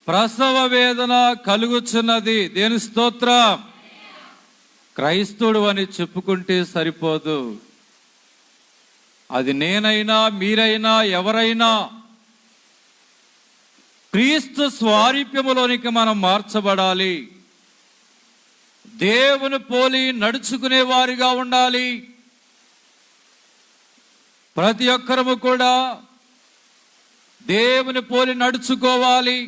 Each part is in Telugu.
ప్రసవ వేదన కలుగుచున్నది. దేని స్తోత్రం. క్రైస్తవుడు అని చెప్పుకుంటే సరిపోదు. అది నేనైనా మీరైనా ఎవరైనా క్రీస్తు స్వారూప్యములోనికి మనం మార్చబడాలి. దేవుని పోలి నడుచుకునే వారిగా ఉండాలి. ప్రతి ఒక్కరము కూడా దేవుని పోలి నడుచుకోవాలి.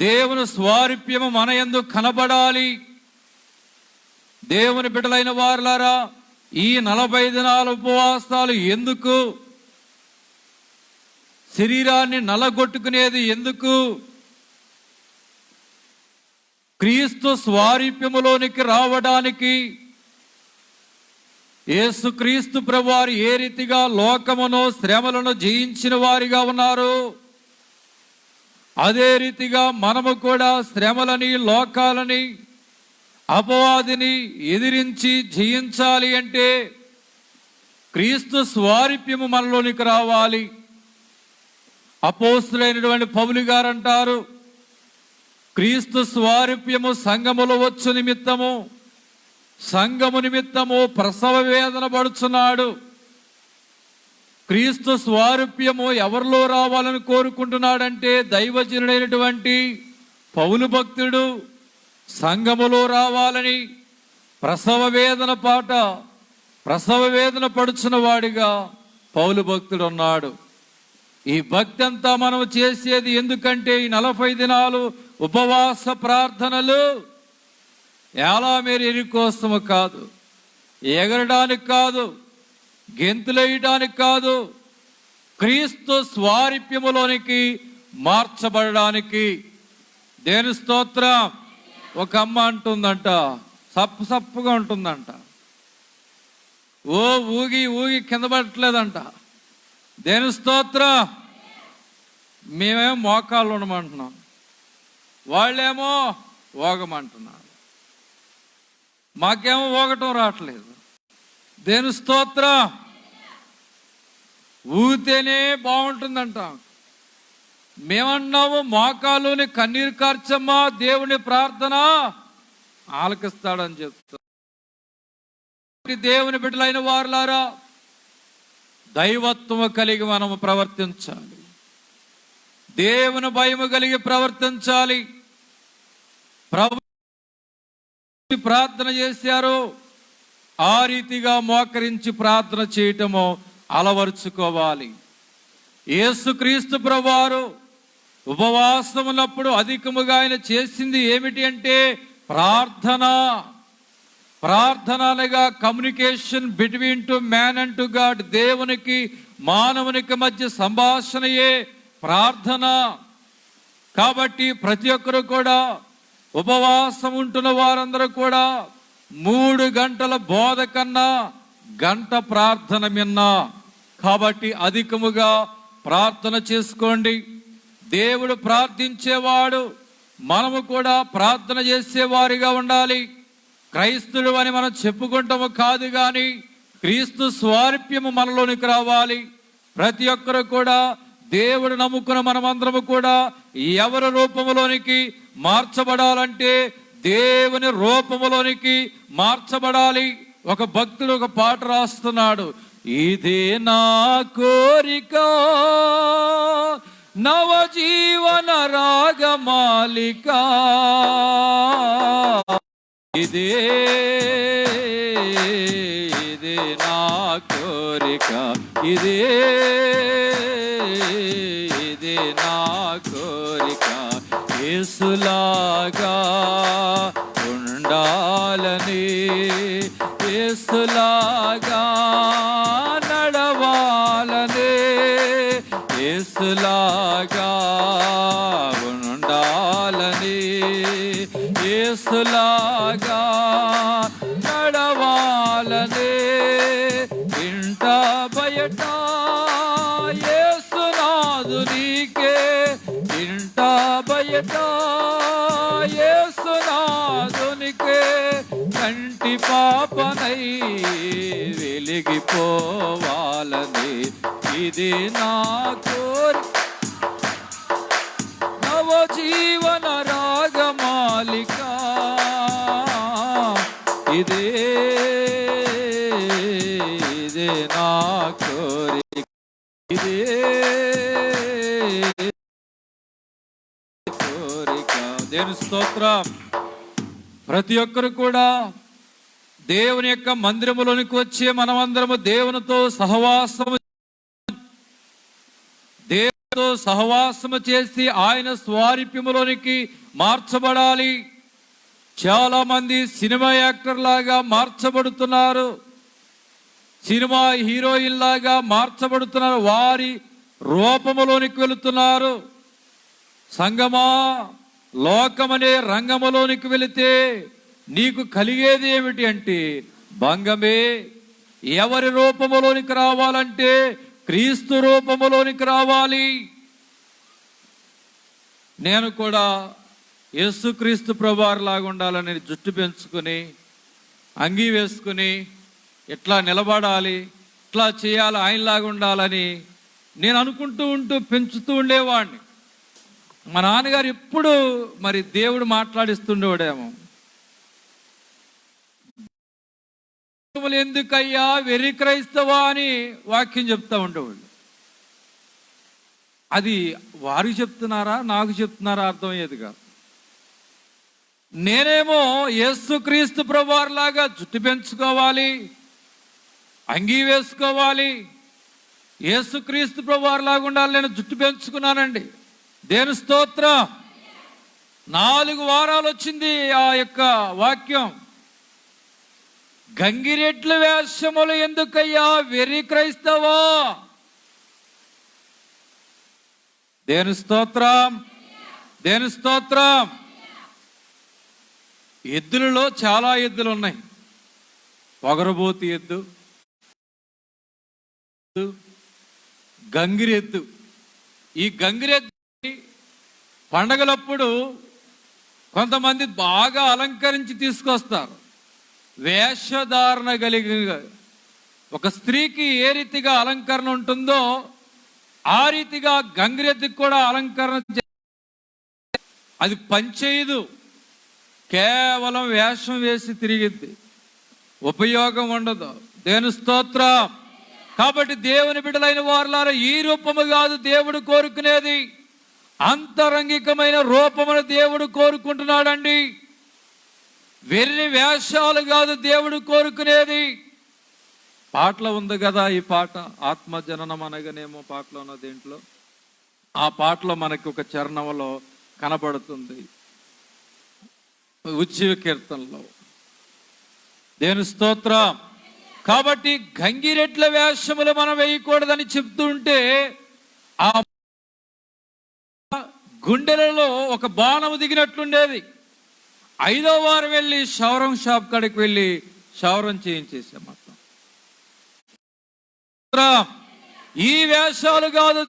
దేవుని స్వారూప్యము మన యందు కనబడాలి. దేవుని బిడ్డలైన వారులారా, ఈ 40 దినాల ఉపవాసాలు ఎందుకు? శరీరాన్ని నలగొట్టుకునేది ఎందుకు? క్రీస్తు స్వారూప్యములోనికి రావడానికి. యేసుక్రీస్తు ప్రభువారు ఏ రీతిగా లోకమును శ్రమలను జయించిన వారిగా ఉన్నారు, అదే రీతిగా మనము కూడా శ్రమలని, లోకాలని, అపవాదిని ఎదిరించి జయించాలి అంటే క్రీస్తు స్వారూప్యము మనలోనికి రావాలి. అపోస్తులైనటువంటి పౌలు గారు అంటారు, క్రీస్తు స్వారూప్యము సంఘములో వచ్చు నిమిత్తము, సంఘము నిమిత్తము ప్రసవ వేదన పడుచున్నాడు. క్రీస్తు స్వారూప్యము ఎవరిలో రావాలని కోరుకుంటున్నాడంటే దైవజనుడైనటువంటి పౌలు భక్తుడు సంఘములో రావాలని ప్రసవ వేదన పడుచున్న వాడిగా పౌలు భక్తుడు ఉన్నాడు. ఈ భక్తి అంతా మనం చేసేది ఎందుకంటే ఈ 40 దినాలు ఉపవాస ప్రార్థనలు ఎలా మేరీ కోసము కాదు, ఎగరడానికి కాదు, గెంతులేయడానికి కాదు, క్రీస్తు స్వారూప్యములోనికి మార్చబడడానికి. దేని స్తోత్రం. ఒక అమ్మ అంటుందంట, సప్పుగా ఉంటుందంట, ఊగి కింద పడట్లేదంట. దేని స్తోత్రం. మేమేమో మోకాళ్ళు ఉండమంటున్నాం, వాళ్ళేమో ఓగమంటున్నారు, మాకేమో ఊగటం రావట్లేదు. దేని స్తోత్రం. ఊగితేనే బాగుంటుందంట. మేమన్నాము మోకాలుని కన్నీరు కార్చమ్మా, దేవుని ప్రార్థన ఆలకిస్తాడని చెప్తా. దేవుని బిడ్డలైన వారులారా, దైవత్వము కలిగి మనము ప్రవర్తించాలి. దేవుని భయము కలిగి ప్రవర్తించాలి. ప్రభు ప్రార్థన చేశారు, ఆ రీతిగా మోకరించి ప్రార్థన చేయటము అలవరుచుకోవాలి. యేసుక్రీస్తు ప్రభువారు ఉపవాసం ఉన్నప్పుడు అధికముగా ఆయన చేసింది ఏమిటి అంటే ప్రార్థన అనగా communication between to man and to God. దేవునికి మానవునికి మధ్య సంభాషణయే ప్రార్థన. కాబట్టి ప్రతి ఒక్కరు కూడా, ఉపవాసం ఉంటున్న వారందరూ కూడా 3 గంటల బోధ కన్నా గంట ప్రార్థన మిన్నా. కాబట్టి అధికముగా ప్రార్థన చేసుకోండి. దేవుడు ప్రార్థించేవాడు, మనము కూడా ప్రార్థన చేసేవారిగా ఉండాలి. క్రైస్తుడు అని మనం చెప్పుకుంటాము కాదు, కానీ క్రీస్తు స్వారూప్యము మనలోనికి రావాలి. ప్రతి ఒక్కరు కూడా దేవుడు నమ్ముకున్న మనమందరము కూడా ఎవరి రూపములోనికి మార్చబడాలంటే దేవుని రూపములోనికి మార్చబడాలి. ఒక భక్తుడు ఒక పాట రాస్తున్నాడు, ఇదే నా కోరిక నవజీవన రాగమాలిక, ఇదే నా కోరిక, ఇదే నా కోరిక, యేసులాగా ఉండాలని, యేసులాగా నడవాలని, యేసులాగా ఉండాలని, యేసులాగా నడవాలని. ఇంట బయట యేసునాథునికే, ఇంట బయట యేసునాథునికే కంటి పాపనై వెలిగిపోవాలని, ఇది నా కోరిక. ఓ జీవన రాగమాలిక, ఇదే నా కోరిక, ఇదే కోరిక. దేవుని స్తోత్రం. ప్రతి ఒక్కరు కూడా దేవుని యొక్క మందిరములోనికి వచ్చే మనమందరము దేవునితో సహవాసము చేసి ఆయన స్వారూప్యములోనికి మార్చబడాలి. చాలా మంది సినిమా యాక్టర్ లాగా మార్చబడుతున్నారు, సినిమా హీరోయిన్ లాగా మార్చబడుతున్నారు, వారి రూపములోనికి వెళుతున్నారు. సంగమా, లోకమనే రంగములోనికి వెళితే నీకు కలిగేది ఏమిటి అంటే భంగమే. ఎవరి రూపములోనికి రావాలంటే క్రీస్తు రూపములోనికి రావాలి. నేను కూడా యేసుక్రీస్తు ప్రభువారి లాగా ఉండాలని జుట్టు పెంచుకుని అంగీ వేసుకుని ఇట్లా నిలబడాలి, ఇట్లా చేయాలి, ఆయనలాగా ఉండాలని నేను అనుకుంటూ పెంచుతూ ఉండేవాడిని. మా నాన్నగారు ఎప్పుడు మరి దేవుడు మాట్లాడిస్తుండేవాడేమో, ఎందుకయ్యా వెర్రి క్రైస్తవా అని వాక్యం చెప్తా ఉండేవాళ్ళు. అది వారికి చెప్తున్నారా నాకు చెప్తున్నారా అర్థమయ్యేది కాదు. నేనేమో యేసుక్రీస్తు ప్రభువారి లాగా జుట్టు పెంచుకోవాలి, అంగీ వేసుకోవాలి, యేసుక్రీస్తు ప్రభువారి లాగా ఉండాలి. నేను జుట్టు పెంచుకున్నానండి. దేవుని స్తోత్రం. 4 వారాలు వచ్చింది ఆ యొక్క వాక్యం. గంగిరెడ్ల వేషములు ఎందుకయ్యా వెర్రి క్రైస్తవా? దేవుని స్తోత్రం, దేవుని స్తోత్రం. ఎద్దులలో చాలా ఎద్దులు ఉన్నాయి. పొగరబోతు ఎద్దు, గంగిరెద్దు. ఈ గంగిరెద్దు పండగలప్పుడు కొంతమంది బాగా అలంకరించి తీసుకొస్తారు. వేషధారణ కలిగి ఒక స్త్రీకి ఏ రీతిగా అలంకరణ ఉంటుందో ఆ రీతిగా గంగిరెద్దుకి కూడా అలంకరణ. అది పనిచేయదు, కేవలం వేషం వేసి తిరిగిద్ది, ఉపయోగం ఉండదు. దేవుని స్తోత్రం. కాబట్టి దేవుని బిడ్డలైన వారులారా, ఈ రూపము కాదు దేవుడు కోరుకునేది, అంతరంగికమైన రూపమును దేవుడు కోరుకుంటున్నాడండి. వెర్రి వేషాలు కాదు దేవుడు కోరుకునేది. పాటలో ఉంది కదా ఈ పాట, ఆత్మజననం అనగానేమో పాటలో ఉన్న దేంట్లో, ఆ పాటలో మనకి ఒక చరణంలో కనబడుతుంది, ఉజ్జీవ కీర్తనలో. దేవుని స్తోత్రం. కాబట్టి గంగిరెడ్ల వేషములు మనం వేయకూడదని చెప్తుంటే ఆ గుండెలలో ఒక బాణము దిగినట్లుండేది. 5వ వారం వెళ్ళి షవరం షాప్ కాడికి వెళ్ళి షవరం చేయించేసాం మొత్తం. ఈ వేషాలు కాదు,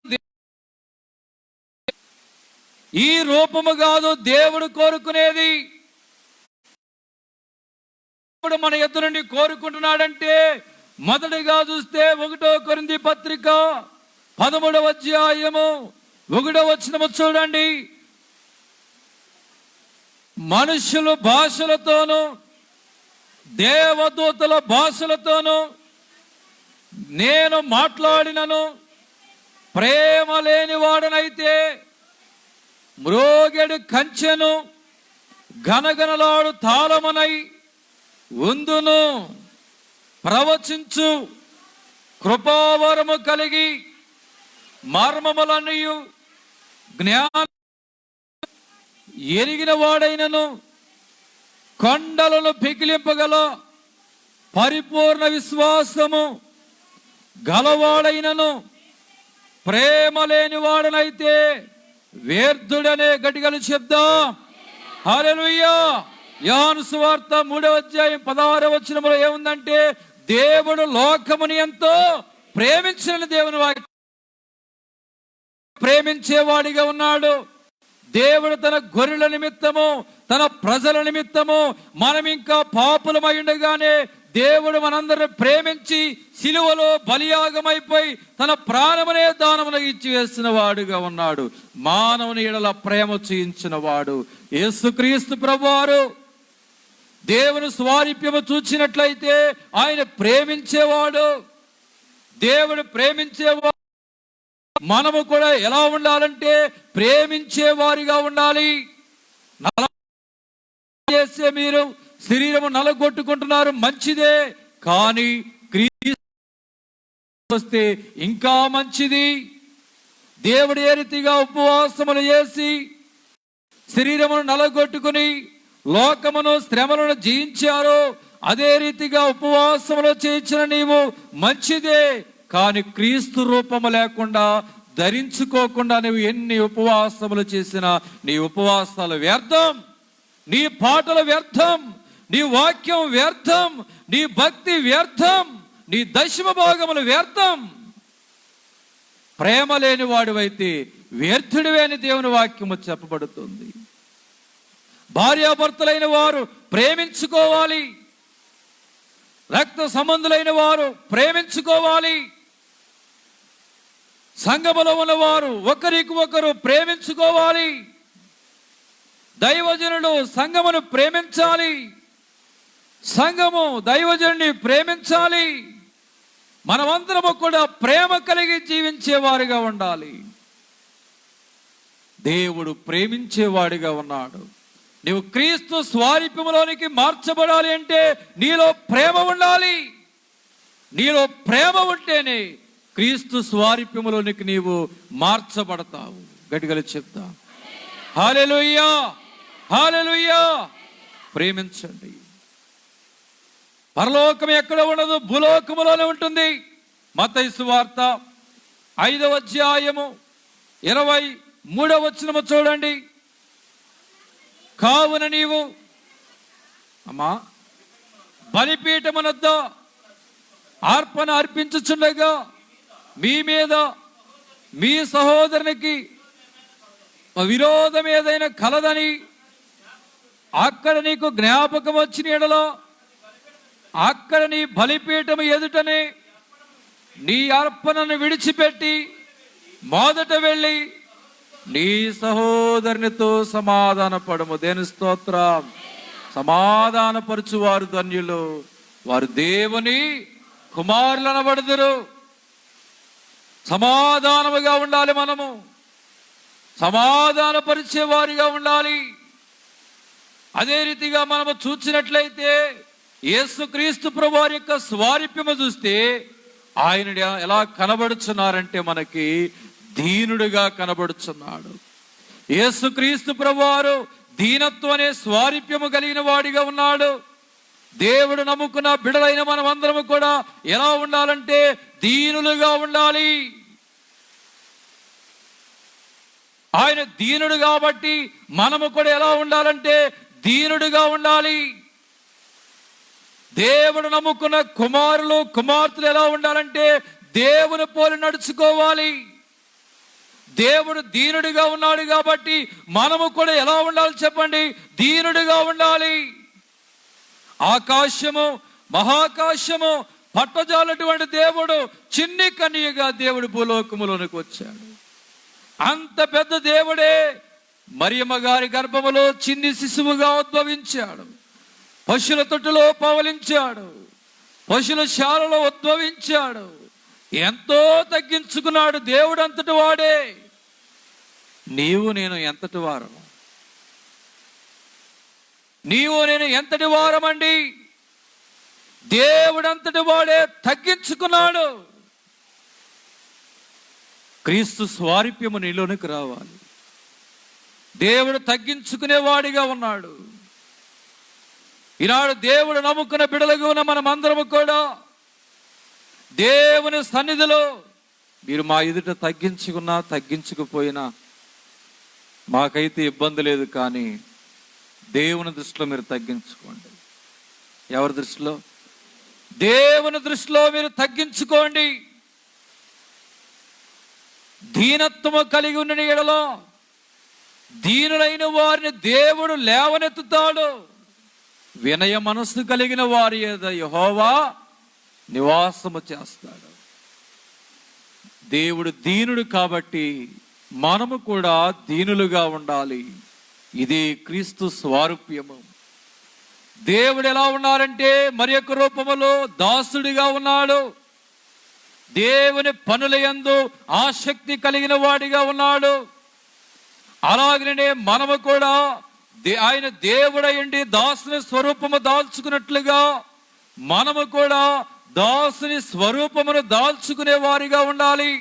ఈ రూపము కాదు దేవుడు కోరుకునేది. ఇప్పుడు మన ఎదురు నుండి కోరుకుంటున్నాడంటే మొదటిగా చూస్తే 1 కొరింథీ పత్రిక 13వ అధ్యాయము 1వ వచనము చూడండి. మనుషులు భాషలతోనూ దేవదూతల భాషలతోనూ నేను మాట్లాడినను ప్రేమ లేని వాడనైతే మ్రోగెడు కంచెను గనగనలాడు తాళమునై ఉందును. ప్రవచించు కృపావరము కలిగి మర్మములన్నయు జ్ఞానం ఎరిగిన వాడైనను కొండలను పికిలింపగల పరిపూర్ణ విశ్వాసము గలవాడైనను ప్రేమ లేని వాడనైతే వ్యర్థుడనే గట్టిగలు చెప్దాం. హల్లెలూయా. యోహాను సువార్త 3వ అధ్యాయం 16వ వచనములో ఏముందంటే, దేవుడు లోకముని ఎంతో ప్రేమించిన దేవుని వాక్యం ప్రేమించేవాడిగా ఉన్నాడు. దేవుడు తన గొర్రెల నిమిత్తము, తన ప్రజల నిమిత్తము, మనం ఇంకా పాపులమై ఉండగానే దేవుడు మనందరిని ప్రేమించి సిలువలో బలియాగమైపోయి తన ప్రాణమునే దానమున ఇచ్చి వేసిన వాడుగా ఉన్నాడు. మానవుని ఎడల ప్రేమ చూయించిన వాడు యేసుక్రీస్తు ప్రభువారు. దేవుని స్వారూప్యము చూచినట్లయితే ఆయన ప్రేమించేవాడు. దేవుడు ప్రేమించేవాడు. మనము కూడా ఎలా ఉండాలంటే ప్రేమించేవారిగా ఉండాలి. చేస్తే మీరు శరీరము నలగొట్టుకుంటున్నారు, మంచిదే, కానీ క్రీస్తు వస్తే ఇంకా మంచిది. దేవుడు ఏ రీతిగా ఉపవాసములు చేసి శరీరమును నలగొట్టుకుని లోకమును శ్రమలను జయించారో అదే రీతిగా ఉపవాసములు చేయించిన నీవు మంచిదే, కానీ క్రీస్తు రూపము లేకుండా ధరించుకోకుండా నువ్వు ఎన్ని ఉపవాసములు చేసినా నీ ఉపవాసాలు వ్యర్థం, నీ పాటలు వ్యర్థం, నీ వాక్యం వ్యర్థం, నీ భక్తి వ్యర్థం, నీ దశమ భాగములు వ్యర్థం. ప్రేమ లేని వాడివైతే వ్యర్థుడివే అని దేవుని వాక్యము చెప్పబడుతుంది. భార్యాభర్తలైన వారు ప్రేమించుకోవాలి, రక్త సంబంధులైన వారు ప్రేమించుకోవాలి, సంఘములో ఉన్నవారు ఒకరికి ఒకరు ప్రేమించుకోవాలి, దైవజనులు సంఘమును ప్రేమించాలి, సంఘము దైవజనుని ప్రేమించాలి. మనమందరము కూడా ప్రేమ కలిగి జీవించేవారిగా ఉండాలి. దేవుడు ప్రేమించేవాడిగా ఉన్నాడు. నీవు క్రీస్తు స్వారూప్యములోనికి మార్చబడాలి అంటే నీలో ప్రేమ ఉండాలి. నీలో ప్రేమ ఉంటేనే క్రీస్తు స్వారూప్యములోనికి నీవు మార్చబడతావు. గట్టిగా చెప్తా హల్లెలూయా, హల్లెలూయా. ప్రేమించండి. పరలోకం ఎక్కడ ఉండదు, భూలోకములోనే ఉంటుంది. మత్తయి సువార్త 5వ అధ్యాయము 23వ వచనము చూడండి. కావున నీవు అమ్మా బలిపీఠమునొద్ద అర్పణ అర్పించుచుండగా మీ మీద మీ సహోదరునికి విరోధం ఏదైనా కలదని అక్కడ నీకు జ్ఞాపకం వచ్చిన ఎడలో అక్కడ నీ బలిపీఠము ఎదుటనే నీ అర్పణను విడిచిపెట్టి మొదట వెళ్ళి నీ సహోదరునితో సమాధాన పడము. దేని స్తోత్రం. సమాధానపరచువారు ధన్యులు, వారు దేవుని కుమారులు అనబడుదురు. సమాధానముగా ఉండాలి, మనము సమాధానపరిచే వారిగా ఉండాలి. అదే రీతిగా మనము చూసినట్లయితే యేసుక్రీస్తు ప్రభువారి యొక్క స్వారూప్యము చూస్తే ఆయన ఎలా కనబడుచున్నారంటే మనకి దీనుడుగా కనబడుచున్నాడు. యేసుక్రీస్తు ప్రభువారు దీనత్వం అనే స్వారూప్యము కలిగిన వాడిగా ఉన్నాడు. దేవుడు నమ్ముకున్న బిడలైన మనం అందరము కూడా ఎలా ఉండాలంటే దీనులుగా ఉండాలి. ఆయన దీనుడు కాబట్టి మనము కూడా ఎలా ఉండాలంటే దీనుడుగా ఉండాలి. దేవుడు నమ్ముకున్న కుమారులు కుమార్తెలు ఎలా ఉండాలంటే దేవుని పోలి నడుచుకోవాలి. దేవుడు దీనుడిగా ఉన్నాడు కాబట్టి మనము కూడా ఎలా ఉండాలి చెప్పండి, దీనుడిగా ఉండాలి. ఆకాశము మహాకాశము పట్టజాలటువంటి దేవుడు చిన్ని కన్యగా దేవుడు భూలోకములోనికి వచ్చాడు. అంత పెద్ద దేవుడే మరియమ్మ గారి గర్భములో చిన్ని శిశువుగా ఉద్భవించాడు. పశువుల తొట్టులో పవలించాడు, పశువుల శాలలో ఉద్భవించాడు. ఎంతో తగ్గించుకున్నాడు దేవుడు అంతటి వాడే. నీవు నేను ఎంతటి వారము? నీవు నేను ఎంతటి వారమండి? దేవుడంతటి వాడే తగ్గించుకున్నాడు. క్రీస్తు స్వారూప్యము నీలోనికి రావాలి. దేవుడు తగ్గించుకునేవాడిగా ఉన్నాడు. ఈనాడు దేవుడు నమ్ముకున్న బిడలుగా ఉన్న మనం అందరము కూడా దేవుని సన్నిధిలో మీరు మా ఎదుట తగ్గించుకున్నా తగ్గించుకుపోయినా మాకైతే ఇబ్బంది లేదు, కానీ దేవుని దృష్టిలో మీరు తగ్గించుకోండి. ఎవరి దృష్టిలో? దేవుని దృష్టిలో మీరు తగ్గించుకోండి. దీనత్వము కలిగి ఉన్న ఎడలో దీనులైన వారిని దేవుడు లేవనెత్తుతాడు. వినయ మనస్సు కలిగిన వారి యందు యెహోవా నివాసము చేస్తాడు. దేవుడు దీనుడు కాబట్టి మనము కూడా దీనులుగా ఉండాలి. ఇది క్రీస్తు స్వారూప్యము. దేవుడు ఎలా ఉన్నారంటే మరి యొక్క రూపములో దాసుడిగా ఉన్నాడు. దేవుని పనుల యందు ఆసక్తి కలిగిన వాడిగా ఉన్నాడు. అలాగనే మనము కూడా ఆయన దేవుడయ్యండి దాసుని స్వరూపము దాల్చుకున్నట్లుగా మనము కూడా దాసుని స్వరూపమును దాల్చుకునే వారిగా ఉండాలి.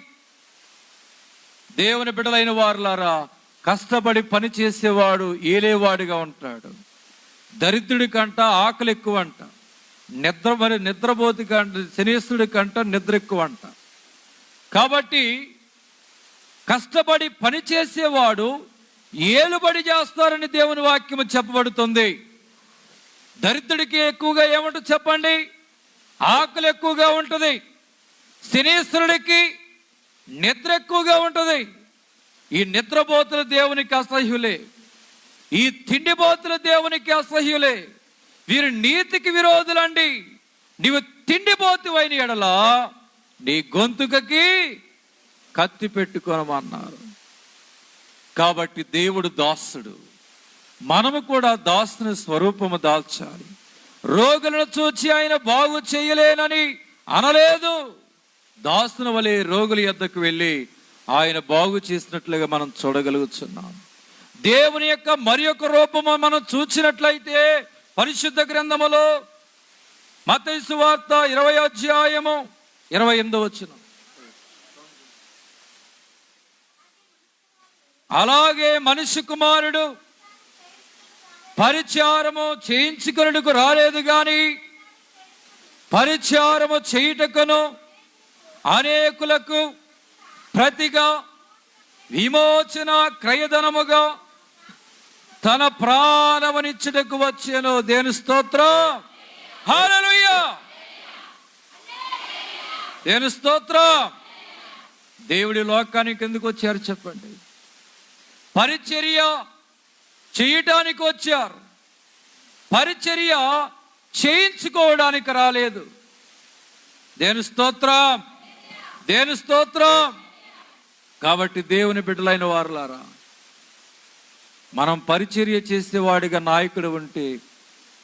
దేవుని బిడ్డలైన వారులారా, కష్టపడి పని చేసేవాడు ఏలేవాడిగా ఉంటాడు. దరిద్రుడి కంట ఆకలి ఎక్కువ అంట, నిద్రపోతు కంట శనీశ్వరుడి కంట నిద్ర ఎక్కువ అంట. కాబట్టి కష్టపడి పని చేసేవాడు ఏలుబడి చేస్తారని దేవుని వాక్యము చెప్పబడుతుంది. దరిద్రుడికి ఎక్కువగా ఏమంటుంది చెప్పండి? ఆకలి ఎక్కువగా ఉంటుంది. శనీశ్వరుడికి నిద్ర ఎక్కువగా ఉంటుంది. ఈ నిద్రపోతుల దేవునికి అసహ్యులే, ఈ తిండిపోతుల దేవునికి అసహ్యులే. వీరు నీతికి విరోధులండి. నీవు తిండిపోతువైన ఎడల నీ గొంతుకకి కత్తి పెట్టుకోనమన్నారు. కాబట్టి దేవుడు దాసుడు, మనము కూడా దాసుని స్వరూపము దాల్చాలి. రోగులను చూచి ఆయన బాగు చేయలేనని అనలేదు. దాసుని వలె రోగుల యొద్దకు వెళ్ళి ఆయన బాగు చేసినట్లుగా మనం చూడగలుగుతున్నాం. దేవుని యొక్క మరి యొక్క రూపము మనం చూసినట్లయితే పరిశుద్ధ గ్రంథములో మత్తయి సువార్త 20వ అధ్యాయము 28వ వచనం, అలాగే మనిషి కుమారుడు పరిచారము చేయించుకొనుటకు రాలేదు గాని పరిచారము చేయుటకును అనేకులకు ప్రతిగా విమోచన క్రయధనముగా తన ప్రాణమునిచ్చుటకు వచ్చెను. దేవుని స్తోత్రం, హల్లెలూయా, దేవుని స్తోత్రం. దేవుడి లోకానికి ఎందుకు వచ్చారు చెప్పండి? పరిచర్య చేయటానికి వచ్చారు. పరిచర్య చేయించుకోవడానికి రాలేదు. దేవుని స్తోత్రం, దేవుని స్తోత్రం. కాబట్టి దేవుని బిడ్డలైన వారులారా, మనం పరిచర్య చేసేవాడిగా నాయకుడు ఉంటే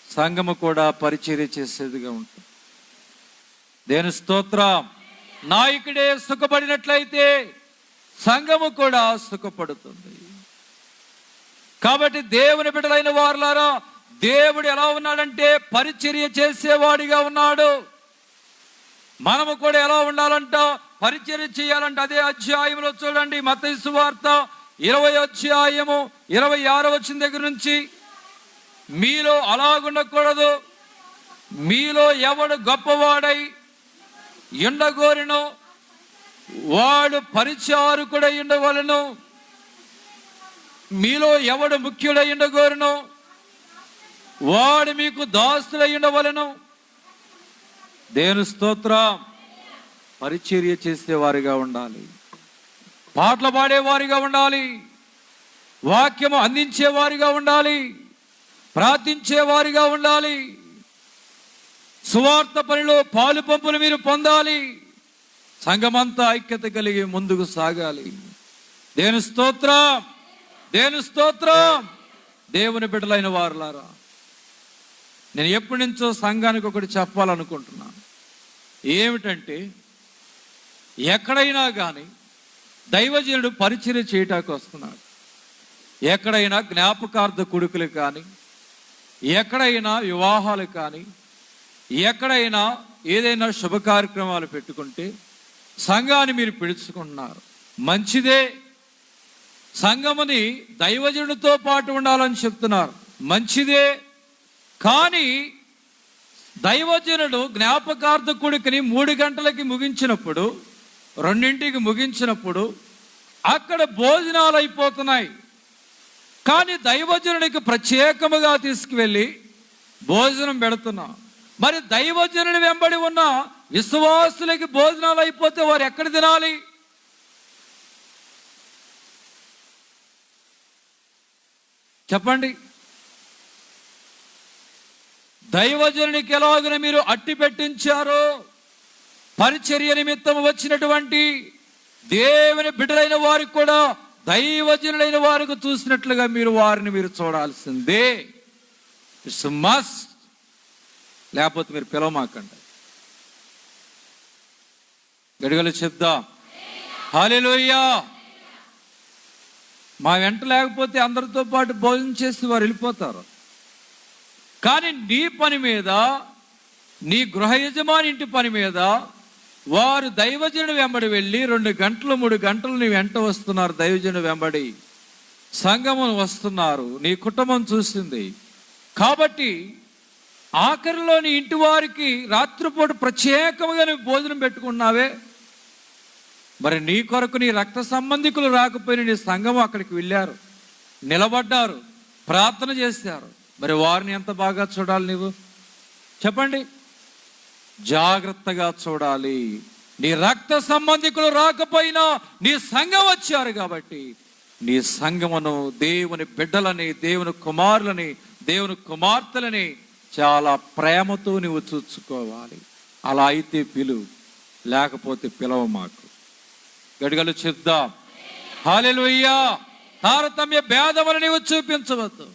సంఘము కూడా పరిచర్య చేసేదిగా ఉంటుంది. దేవుని స్తోత్రం. నాయకుడే సుఖపడినట్లయితే సంఘము కూడా సుఖపడుతుంది. కాబట్టి దేవుని బిడ్డలైన వారులారా, దేవుడు ఎలా ఉన్నాడంటే పరిచర్య చేసేవాడిగా ఉన్నాడు. మనము కూడా ఎలా ఉండాలంట? పరిచర్య చేయాలంటే అదే అధ్యాయంలో చూడండి, మత్తయి సువార్త 20వ అధ్యాయము 26వ వచనం దగ్గర నుంచి, మీలో అలాగుండకూడదు, మీలో ఎవడు గొప్పవాడై ఉండగోరినో వాడు పరిచారకుడై ఉండవలెను, మీలో ఎవడు ముఖ్యుడై ఉండగోరినో వాడు మీకు దాసుడై ఉండవలెను. దేవుని స్తోత్రం. పరిచర్య చేసేవారిగా ఉండాలి, పాటలు పాడేవారిగా ఉండాలి, వాక్యము అందించేవారిగా ఉండాలి, ప్రార్థించేవారిగా ఉండాలి, సువార్త పనిలో పాలు పంపులు మీరు పొందాలి. సంఘమంతా ఐక్యత కలిగి ముందుకు సాగాలి. దేవుని స్తోత్రం, దేవుని స్తోత్రం. దేవుని బిడ్డలైన వారులారా, నేను ఎప్పటి నుంచో సంఘానికి ఒకటి చెప్పాలనుకుంటున్నాను. ఏమిటంటే, ఎక్కడైనా కానీ దైవజనుడు పరిచర్య చేయటానికి వస్తున్నాడు. ఎక్కడైనా జ్ఞాపకార్థ కొడుకులు కానీ, ఎక్కడైనా వివాహాలు కానీ, ఎక్కడైనా ఏదైనా శుభ కార్యక్రమాలు పెట్టుకుంటే సంఘాన్ని మీరు పిలుచుకుంటున్నారు, మంచిదే. సంఘముని దైవజనుడితో పాటు ఉండాలని చెప్తున్నారు, మంచిదే. కానీ దైవజనుడు జ్ఞాపకార్థ కొడుకుని 3 గంటలకి ముగించినప్పుడు, 2ంటికి ముగించినప్పుడు అక్కడ భోజనాలు అయిపోతున్నాయి. కానీ దైవజనుడికి ప్రత్యేకముగా తీసుకువెళ్ళి భోజనం పెడుతున్నాం. మరి దైవజనుడి వెంబడి ఉన్న విశ్వాసులకి భోజనాలు అయిపోతే వారు ఎక్కడ తినాలి? చెప్పండి. దైవజనునికి ఎలాగన మీరు అట్టి పెట్టించారో, పరిచర్య నిమిత్తం వచ్చినటువంటి దేవుని బిడ్డలైన వారికి కూడా దైవజనులైన వారికి చూసినట్లుగా మీరు వారిని మీరు చూడాల్సిందే. It's must. లేకపోతే మీరు పిలవమాకండి. గడిగలు చెప్దాం హల్లెలూయా. మా వెంట లేకపోతే అందరితో పాటు భోజనం చేసి వారు వెళ్ళిపోతారు. కానీ నీ పని మీద, నీ గృహ యజమాని ఇంటి పని మీద వారు దైవజనుడు వెంబడి వెళ్ళి 2 గంటలు 3 గంటలు నీ వెంట వస్తున్నారు. దైవజనుడు వెంబడి సంగమం వస్తున్నారు. నీ కుటుంబం చూస్తుంది కాబట్టి ఆఖరిలో నీ ఇంటి వారికి రాత్రిపూట ప్రత్యేకంగా నువ్వు భోజనం పెట్టుకున్నావే, మరి నీ కొరకు నీ రక్త సంబంధికులు రాకపోయిన నీ సంఘం అక్కడికి వెళ్ళారు, నిలబడ్డారు, ప్రార్థన చేశారు. మరి వారిని ఎంత బాగా చూడాలి నువ్వు చెప్పండి? జాగ్రత్తగా చూడాలి. నీ రక్త సంబంధికులు రాకపోయినా నీ సంఘం వచ్చారు కాబట్టి నీ సంఘమును, దేవుని బిడ్డలని, దేవుని కుమారులని, దేవుని కుమార్తెలని చాలా ప్రేమతో నువ్వు చూసుకోవాలి. అలా అయితే పిలువు, లేకపోతే పిలవ మాకు. గడిగలు చెప్దాం హల్లెలూయా. తారతమ్య భేదములు నీవు చూపించవద్దు.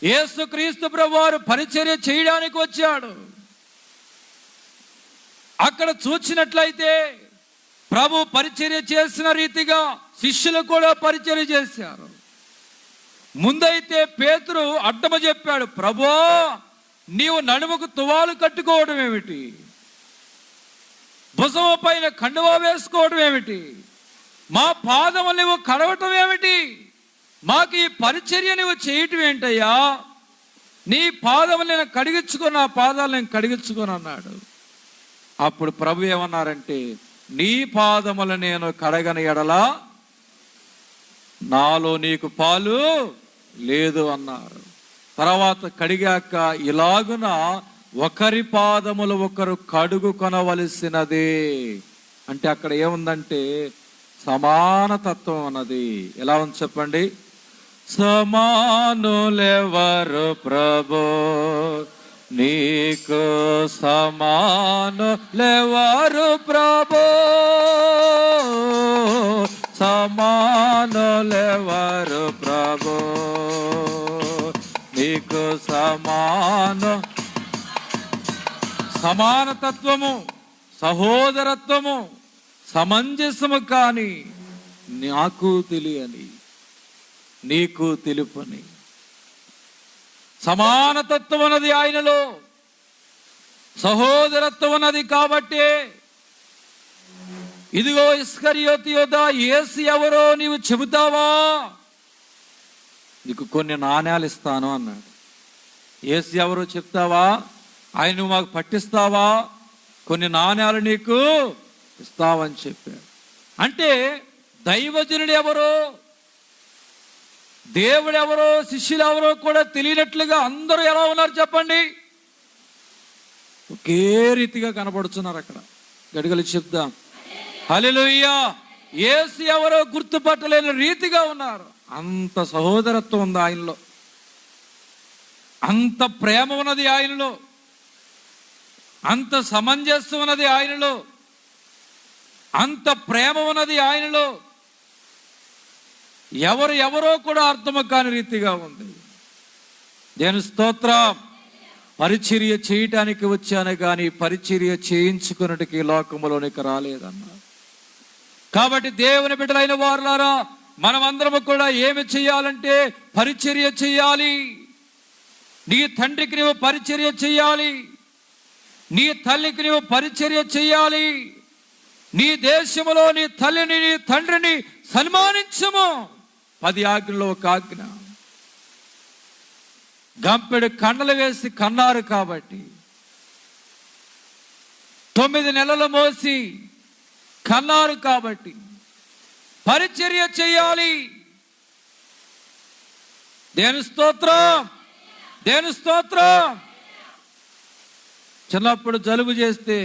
యేసుక్రీస్తు ప్రభువారు పరిచర్య చేయడానికి వచ్చాడు. అక్కడ చూచినట్లయితే ప్రభు పరిచర్య చేసిన రీతిగా శిష్యులు కూడా పరిచర్య చేశారు. ముందైతే పేతురు అడ్డమ చెప్పాడు, ప్రభువా నీవు నడుముకు తువాలు కట్టుకోవడం ఏమిటి, భుజము పైన కండువా వేసుకోవడం ఏమిటి, మా పాదములు నువ్వు కడవటం ఏమిటి, మాకు ఈ పరిచర్య నువ్వు చేయటం ఏంటయ్యా, నీ పాదములు నేను కడిగించుకొని, నా పాదాలు నేను కడిగించుకొని అన్నాడు. అప్పుడు ప్రభు ఏమన్నారంటే, నీ పాదములు నేను కడగని ఎడలా నాలో నీకు పాలు లేదు అన్నారు. తర్వాత కడిగాక ఇలాగున ఒకరి పాదములు ఒకరు కడుగు కొనవలసినదే. అంటే అక్కడ ఏముందంటే సమానతత్వం అన్నది. ఎలా ఉంది చెప్పండి? సమానులెవరు ప్రభు, నీకు సమానులెవరు ప్రభు, సమానులెవరు ప్రభు, నీకు సమానతత్వము, సహోదరత్వము, సమంజసము కాని నాకు తెలియని నీకు తెలుపని సమానతత్వం అన్నది ఆయనలో, సహోదరత్వం అన్నది. కాబట్టి ఇదిగో ఇస్కరియోతు యోధా, యేసు ఎవరో నీవు చెబుతావా, నీకు కొన్ని నాణ్యాలు ఇస్తాను అన్నాడు. యేసు ఎవరో చెప్తావా, ఆయన నువ్వు మాకు పట్టిస్తావా, కొన్ని నాణ్యాలు నీకు ఇస్తావని చెప్పాడు. అంటే దైవజనుడు ఎవరో, దేవుడు ఎవరో, శిష్యులు ఎవరో కూడా తెలియనట్లుగా అందరూ ఎలా ఉన్నారు చెప్పండి? ఒకే రీతిగా కనపడుతున్నారు. అక్కడ గడిగలు చెప్దాం హల్లెలూయా. యేసు ఎవరో గుర్తుపట్టలేని రీతిగా ఉన్నారు. అంత సహోదరత్వం ఉంది ఆయనలో, అంత ప్రేమ ఉన్నది ఆయనలో, అంత సమంజసం ఉన్నది ఆయనలో, అంత ప్రేమ ఉన్నది ఆయనలో. ఎవరో కూడా అర్థము కాని రీతిగా ఉంది. దేవుని స్తోత్రం. పరిచర్య చేయటానికి వచ్చాను కానీ పరిచర్య చేయించుకున్నటికి లోకములోనికి రాలేదన్నా. కాబట్టి దేవుని బిడ్డలైన వారులారా, మనమందరము కూడా ఏమి చేయాలంటే పరిచర్య చేయాలి. నీ తండ్రికి నువ్వు పరిచర్య చేయాలి, నీ తల్లికి నువ్వు పరిచర్య చేయాలి, నీ దేశములో నీ తల్లిని నీ తండ్రిని సన్మానించము. 10 ఆజ్ఞలో ఒక ఆజ్ఞ. గంపెడు కండలు వేసి కన్నారు కాబట్టి 9 నెలలు మోసి కన్నారు కాబట్టి పరిచర్య చేయాలి. దేవుని స్తోత్రం, దేవుని స్తోత్రం. చిన్నప్పుడు జలుబు చేస్తే,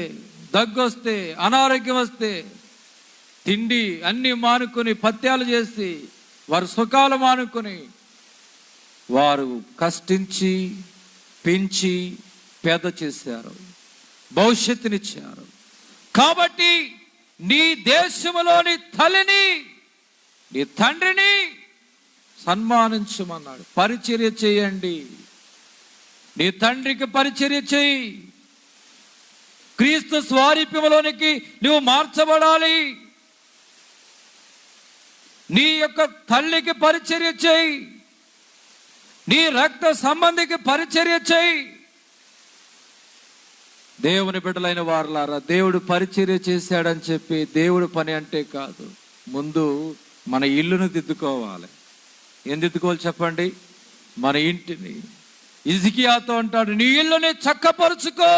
దగ్గొస్తే, అనారోగ్యం వస్తే తిండి అన్ని మానుకొని పత్యాలు చేసి వారు సుఖాలు మానుకొని వారు కష్టించి పెంచి పెద్ద చేశారు, భవిష్యత్తునిచ్చారు. కాబట్టి నీ దేశంలోని తల్లిని, నీ తండ్రిని సన్మానించమన్నాడు. పరిచర్య చేయండి, నీ తండ్రికి పరిచర్య చేయి. క్రీస్తు స్వారూప్యములోనికి నువ్వు మార్చబడాలి. నీ యొక్క తల్లికి పరిచర్య చేయి, నీ రక్త సంబంధికి పరిచర్య చేయి. దేవుని బిడ్డలైన వారలారా, దేవుడు పరిచర్య చేశాడని చెప్పి దేవుడు పని అంటే కాదు. ముందు మన ఇల్లును దిద్దుకోవాలి. ఏం దిద్దుకోవాలి చెప్పండి? మన ఇంటిని. హిజ్కియాతో అంటాడు, నీ ఇల్లుని చక్కపరుచుకో,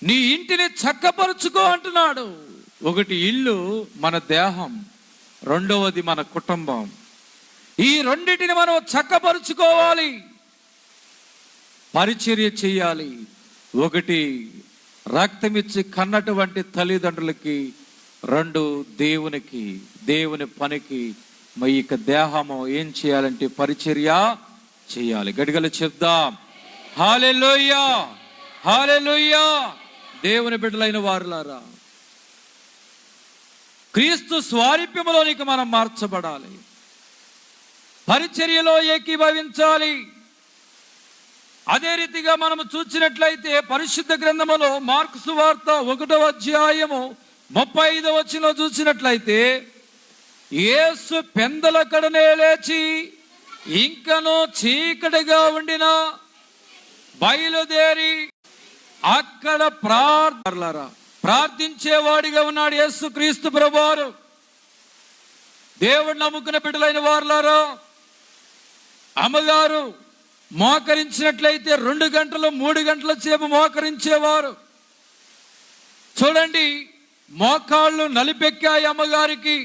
నీ ఇంటిని చక్కపరుచుకో అంటున్నాడు. ఒకటి ఇల్లు, మన దేహం. రెండవది మన కుటుంబం. ఈ రెండిటిని మనం చక్కపరుచుకోవాలి, పరిచర్య చేయాలి. ఒకటి రక్తమిచ్చి కన్నటువంటి తల్లిదండ్రులకి, రెండు దేవునికి, దేవుని పనికి. మరి ఇక దేహము ఏం చేయాలంటే పరిచర్య చేయాలి. గడిగలు చెప్దాం హల్లెలూయా, హల్లెలూయా. దేవుని బిడ్డలైన వారులారా, క్రీస్తు స్వారూప్యములోనికి మనం మార్చబడాలి, పరిచర్యలో ఏకీభవించాలి. అదే రీతిగా మనము చూసినట్లయితే పరిశుద్ధ గ్రంథములో మార్కు సువార్త 1వ అధ్యాయము 35వ వచనంలో చూసినట్లయితే, యేసు పెందల కడనే లేచి ఇంకనూ చీకటిగా ఉండిన బయలుదేరి అక్కడ ప్రార్థించేవాడిగా ఉన్నాడు యేసు క్రీస్తు ప్రభువారు. దేవుడు నమ్ముకున్న బిడ్డలైన వారులారా, అమ్మగారు మోకరించినట్లయితే 2 గంటలు 3 గంటల సేపు మోకరించేవారు. చూడండి, మోకాళ్ళు నలిపెక్కాయి అమ్మగారికి.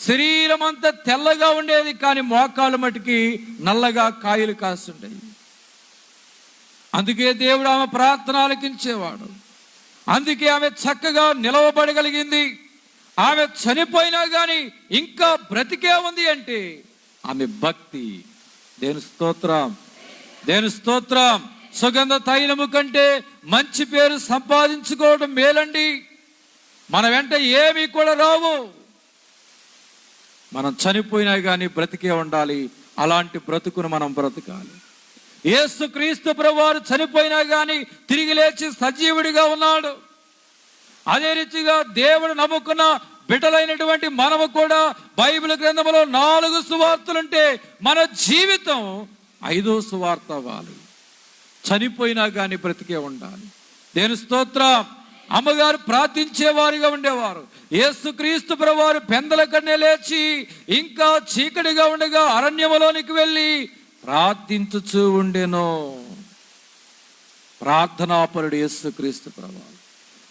శరీరం అంతా తెల్లగా ఉండేది, కానీ మోకాళ్ళు మటుకి నల్లగా కాయలు కాస్తుంటాయి. అందుకే దేవుడు ఆమె ప్రార్థన ఆలకించేవాడు. అందుకే ఆమె చక్కగా నిలవబడగలిగింది. ఆమె చనిపోయినా కానీ ఇంకా బ్రతికే ఉంది అంటే ఆమె భక్తి. దేవుని స్తోత్రం, దేవుని స్తోత్రం. సుగంధ తైలము కంటే మంచి పేరు సంపాదించుకోవడం మేలండి. మన వెంట ఏమీ కూడా రావు. మనం చనిపోయినా కానీ బ్రతికే ఉండాలి. అలాంటి బ్రతుకును మనం బ్రతకాలి. యేసు క్రీస్తు ప్రభువారు చనిపోయినా కానీ తిరిగి లేచి సజీవుడిగా ఉన్నాడు. అదే రీతిగా దేవుడు నమ్ముకున్న బిడ్డలైనటువంటి మనము కూడా బైబిల్ గ్రంథంలో 4 సువార్తలుంటే మన జీవితం 5వ సువార్త అవ్వాలి. చనిపోయినా కానీ బ్రతికే ఉండాలి. దేవుని స్తోత్రం. అమ్మగారు ప్రార్థించేవారిగా ఉండేవారు. యేసు క్రీస్తు ప్రభువారు పెందల కన్నే లేచి ఇంకా చీకటిగా ఉండగా అరణ్యములోనికి వెళ్ళి ప్రార్థించుచూ ఉండెను. ప్రార్థనాపరుడు యేసు క్రీస్తు ప్రభువారు,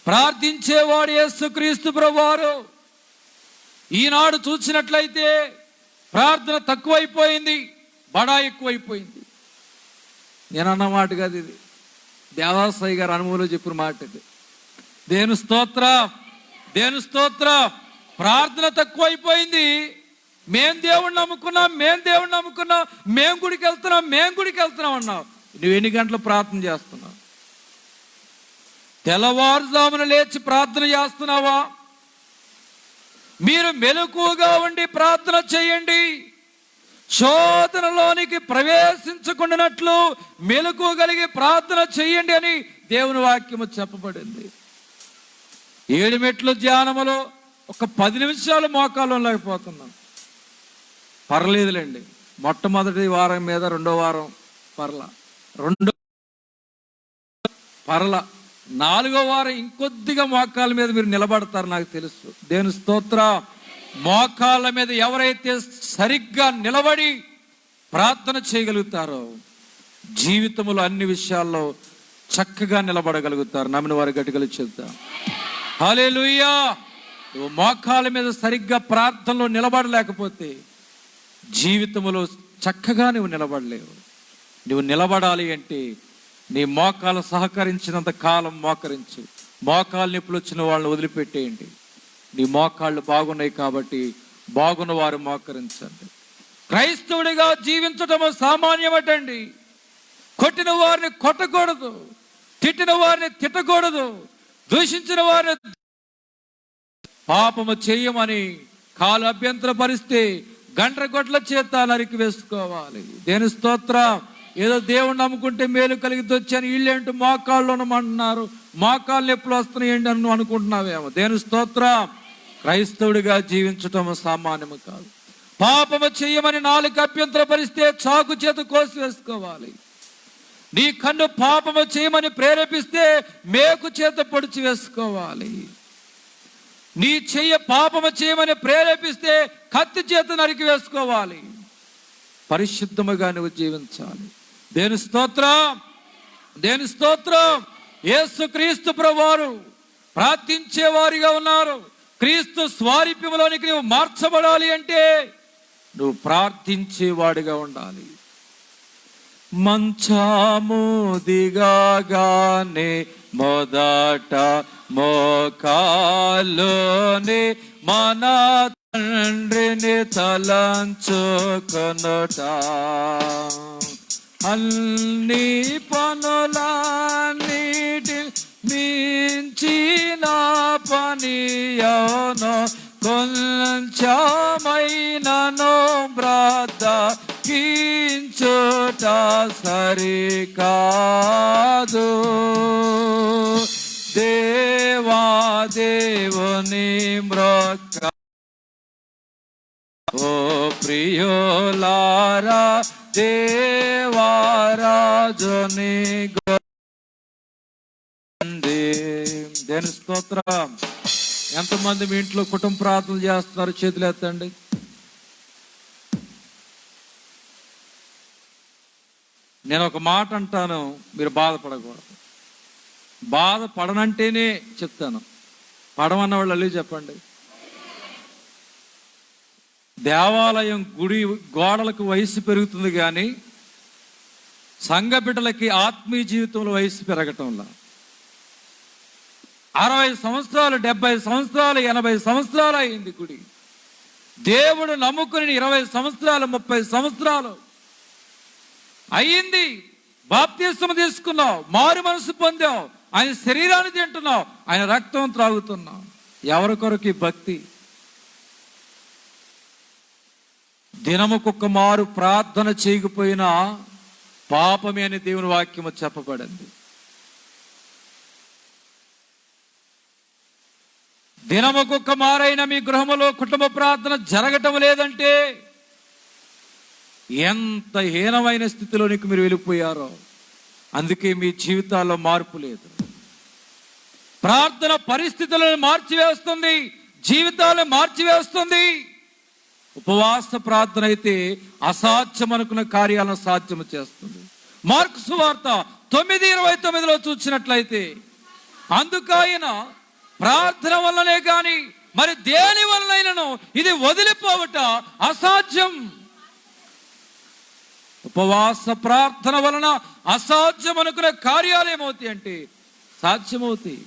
ప్రార్థించేవాడు యేసు క్రీస్తు ప్రభువారు. ఈనాడు చూసినట్లయితే ప్రార్థన తక్కువైపోయింది, బడా ఎక్కువైపోయింది. నేను అన్న మాట కాదు ఇది, దేవాసాయి గారు అనుభవంలో చెప్పిన మాట ఇది. దేవుని స్తోత్రం, దేవుని స్తోత్రం. ప్రార్థన తక్కువైపోయింది. మేం దేవుణ్ణి నమ్ముకున్నాం, మేం గుడికి వెళ్తున్నాం అన్నావు. నువ్వు ఎన్ని గంటలు ప్రార్థన చేస్తున్నావు? తెల్లవారుజామున లేచి ప్రార్థన చేస్తున్నావా? మీరు మెలకువగా ఉండి ప్రార్థన చేయండి. శోధనలోనికి ప్రవేశించకుండానట్లు మెలకువ కలిగి ప్రార్థన చేయండి అని దేవుని వాక్యము చెప్పబడింది. 7 మెట్లు ధ్యానములో ఒక 10 నిమిషాలు మోకాలు లేకపోతున్నాం. పర్లేదులేండి, మొట్టమొదటి వారం మీద 2వ వారం పర్లా, 4వ వారం ఇంకొద్దిగా మోకాళ్ళ మీద మీరు నిలబడతారు నాకు తెలుసు. దేవుని స్తోత్రం. మోకాళ్ళ మీద ఎవరైతే సరిగ్గా నిలబడి ప్రార్థన చేయగలుగుతారో జీవితంలో అన్ని విషయాల్లో చక్కగా నిలబడగలుగుతారు. నమ్మిన వారి గట్టిగలు చెప్తాం హల్లెలూయా. నువ్వు మోకాళ్ళ మీద సరిగ్గా ప్రార్థనలో నిలబడలేకపోతే జీవితంలో చక్కగా నువ్వు నిలబడలేవు. నువ్వు నిలబడాలి అంటే నీ మోకాలు సహకరించినంత కాలం మోకరించు. మోకాలు నొప్పులు వచ్చిన వాళ్ళని వదిలిపెట్టేయండి. నీ మోకాళ్ళు బాగున్నాయి కాబట్టి బాగున్న వారు మోకరించండి. క్రైస్తవుడిగా జీవించటము సామాన్యమటండి. కొట్టిన వారిని కొట్టకూడదు, తిట్టిన వారిని తిట్టకూడదు, దూషించిన వారిని పాపము చేయమని కాలు అభ్యంతరపరిస్తే గండ్రగొడ్ల చేత నరికి వేసుకోవాలి. దేని స్తోత్రం. ఏదో దేవుణ్ణి నమ్ముకుంటే మేలు కలిగి వచ్చాను, వీళ్ళేంటో మోకాళ్ళు ఉండమంటున్నారు, మోకాళ్ళు ఎప్పుడు వస్తున్నాయండి అని అనుకుంటున్నావేమో. దేని స్తోత్రం. క్రైస్తవుడిగా జీవించటం సామాన్యము కాదు. పాపము చెయ్యమని నాలుగు అభ్యంతరపరిస్తే చాకు చేత కోసి వేసుకోవాలి. నీ కన్ను పాపము చేయమని ప్రేరేపిస్తే మేకు చేత పొడిచి వేసుకోవాలి. నీ చెయ్య పాపము చేయమని ప్రేరేపిస్తే కత్తి చేత నరికి వేసుకోవాలి. పరిశుద్ధముగా నువ్వు జీవించాలి. దేని స్తోత్రం, దేని స్తోత్రం. యేసుక్రీస్తు ప్రభువారు ప్రార్థించేవారిగా ఉన్నారు. క్రీస్తు స్వారూప్యములోనికి నువ్వు మార్చబడాలి అంటే నువ్వు ప్రార్థించేవాడిగా ఉండాలి. మంచము దిగాగానే మొదట మోకాలుని మన తండ్రిని తలంచుకొనుట, అన్ని పనులన్నిటి మించిన పని అవును, కొంచెమైనను బ్రతికించుట సరికాదు. దేవా దేవుని మ్రొక్క ఓ ప్రియులారా, దేవారాజుని దేని స్తోత్రం. ఎంతమంది మీ ఇంట్లో కుటుంబ ప్రార్థన చేస్తున్నారు? చేతులు ఎత్తండి. నేను ఒక మాట అంటాను, మీరు బాధపడకూడదు. బాధపడనంటేనే చెప్తాను. పడమన్న వాళ్ళు అల్లి చెప్పండి. దేవాలయం గుడి గోడలకు వయసు పెరుగుతుంది కానీ సంఘ బిడ్డలకి ఆత్మీయ జీవితంలో వయసు పెరగటంలా. 60 సంవత్సరాలు, 70 సంవత్సరాలు, 80 సంవత్సరాలు అయింది గుడి. దేవుడు నమ్ముకుని 20 సంవత్సరాలు, 30 సంవత్సరాలు అయ్యింది. బాప్తిస్మం తీసుకున్నావు, మారు మనసు పొందావు, ఆయన శరీరాన్ని తింటున్నావు, ఆయన రక్తం త్రాగుతున్నావు. ఎవరి కొరకు ఈ భక్తి? దినముకొక్క మారు ప్రార్థన చేయకపోయినా పాపమే అని దేవుని వాక్యము చెప్పబడింది. దినముకొక్క మారైన మీ గృహములో కుటుంబ ప్రార్థన జరగటం లేదంటే ఎంత హీనమైన స్థితిలోనికి మీరు వెళ్ళిపోయారో. అందుకే మీ జీవితాల్లో మార్పు లేదు. ప్రార్థన పరిస్థితులను మార్చివేస్తుంది, జీవితాలను మార్చివేస్తుంది. ఉపవాస ప్రార్థన అయితే అసాధ్యం అనుకున్న కార్యాలను సాధ్యము చేస్తుంది. మార్కు సువార్త 9:29 చూసినట్లయితే, అందుకైన ప్రార్థన వల్లనే గాని మరి దేని వల్లనైనను ఇది వదిలిపోవట అసాధ్యం. ఉపవాస ప్రార్థన వలన అసాధ్యం అనుకునే కార్యాలు ఏమవుతాయి అంటే సాధ్యమవుతాయి.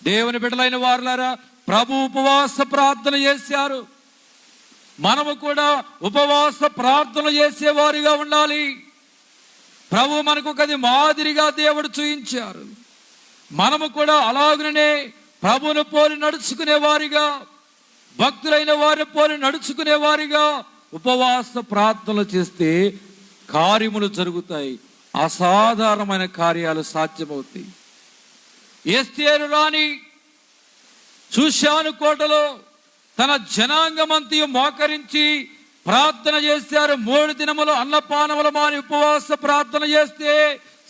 దేవుని బిడ్డలైన వారులారా, ప్రభు ఉపవాస ప్రార్థన చేశారు. మనము కూడా ఉపవాస ప్రార్థన చేసేవారిగా ఉండాలి. ప్రభు మనకు అది మాదిరిగా దేవుడు చూయించారు. మనము కూడా అలాగనే ప్రభువును పోలి నడుచుకునే వారిగా, భక్తులైన వారిని పోలి నడుచుకునే వారిగా ఉపవాస ప్రార్థనలు చేస్తే కార్యములు జరుగుతాయి, అసాధారణమైన కార్యాలు సాధ్యమవుతాయి. ఎస్తేరు రాణి షూషాను కోటలో తన జనాంగమంతయు మోకరించి ప్రార్థన చేశారు. 3 దినములు అన్నపానములు మాని ఉపవాస ప్రార్థన చేస్తే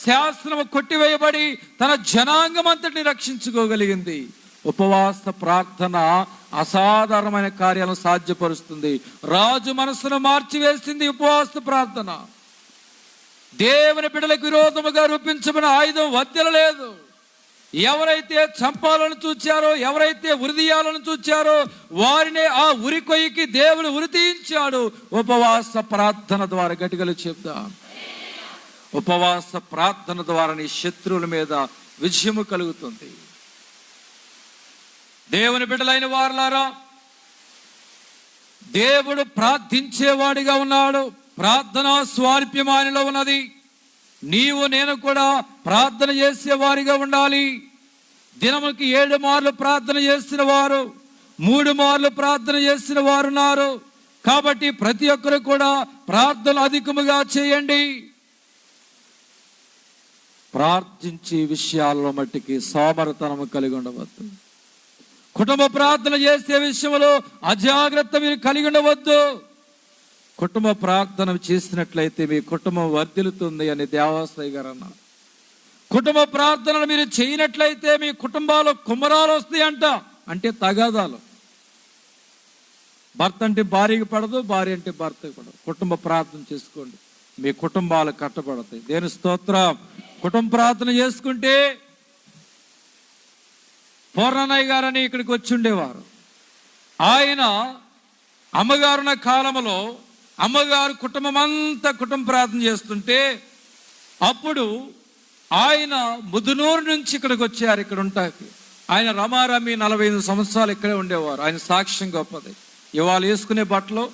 శాస్త్రము కొట్టివేయబడి తన జనాంగమంతటిని రక్షించుకోగలిగింది. ఉపవాస ప్రార్థన అసాధారణమైన కార్యాలను సాధ్యపరుస్తుంది. రాజు మనసును మార్చివేసింది ఉపవాస ప్రార్థన. దేవుని బిడ్డలకు విరోధముగా రూపించబడిన ఆయుధం వద్దెలలేదు. ఎవరైతే చంపాలను చూచారో, ఎవరైతే ఉరిదీయాలను చూచారో వారినే ఆ ఉరి కొయ్యికి దేవుడు ఉరి తీయించాడు ఉపవాస ప్రార్థన ద్వారా. గట్టిగలు చెప్దాం. ఉపవాస ప్రార్థన ద్వారా నీ శత్రువుల మీద విజయము కలుగుతుంది. దేవుని బిడ్డలైన వారులారా, దేవుడు ప్రార్థించేవాడిగా ఉన్నాడు. ప్రార్థన స్వారూప్యం ఆయనలో ఉన్నది. నీవు నేను కూడా ప్రార్థన చేసేవారిగా ఉండాలి. దినముకి 7 మార్లు ప్రార్థన చేసిన వారు, 3 మార్లు ప్రార్థన చేసిన వారు ఉన్నారు. కాబట్టి ప్రతి ఒక్కరు కూడా ప్రార్థన అధికముగా చేయండి. ప్రార్థించే విషయాల్లో మట్టికి సోమరతనము కలిగి ఉండవద్దు. కుటుంబ ప్రార్థన చేసే విషయంలో అజాగ్రత్త మీరు కలిగి ఉండవద్దు. కుటుంబ ప్రార్థన చేసినట్లయితే మీ కుటుంబం వర్ధిల్లుతుంది అని దేవాశ్రయ గారు అన్నారు. కుటుంబ ప్రార్థనలు మీరు చేయనట్లయితే మీ కుటుంబాలు కుమ్మరాలు వస్తాయంట. అంటే తగాదాలు. భర్త అంటే భార్యకి పడదు, భార్య అంటే భర్తకి పడదు. కుటుంబ ప్రార్థన చేసుకోండి, మీ కుటుంబాలు కట్టబడతాయి. దేవుని స్తోత్రం. కుటుంబ ప్రార్థన చేసుకుంటే, పూర్ణనయ్య గారని ఇక్కడికి వచ్చి ఉండేవారు. ఆయన అమ్మగారున్న కాలంలో అమ్మగారు కుటుంబం అంతా కుటుంబ ప్రార్థన చేస్తుంటే, అప్పుడు ఆయన ముదునూరు నుంచి ఇక్కడికి వచ్చారు. ఇక్కడ ఉంటాకి ఆయన రమారమి 45 సంవత్సరాలు ఇక్కడే ఉండేవారు. ఆయన సాక్ష్యం గొప్పది. ఇవాళ వేసుకునే బట్టలు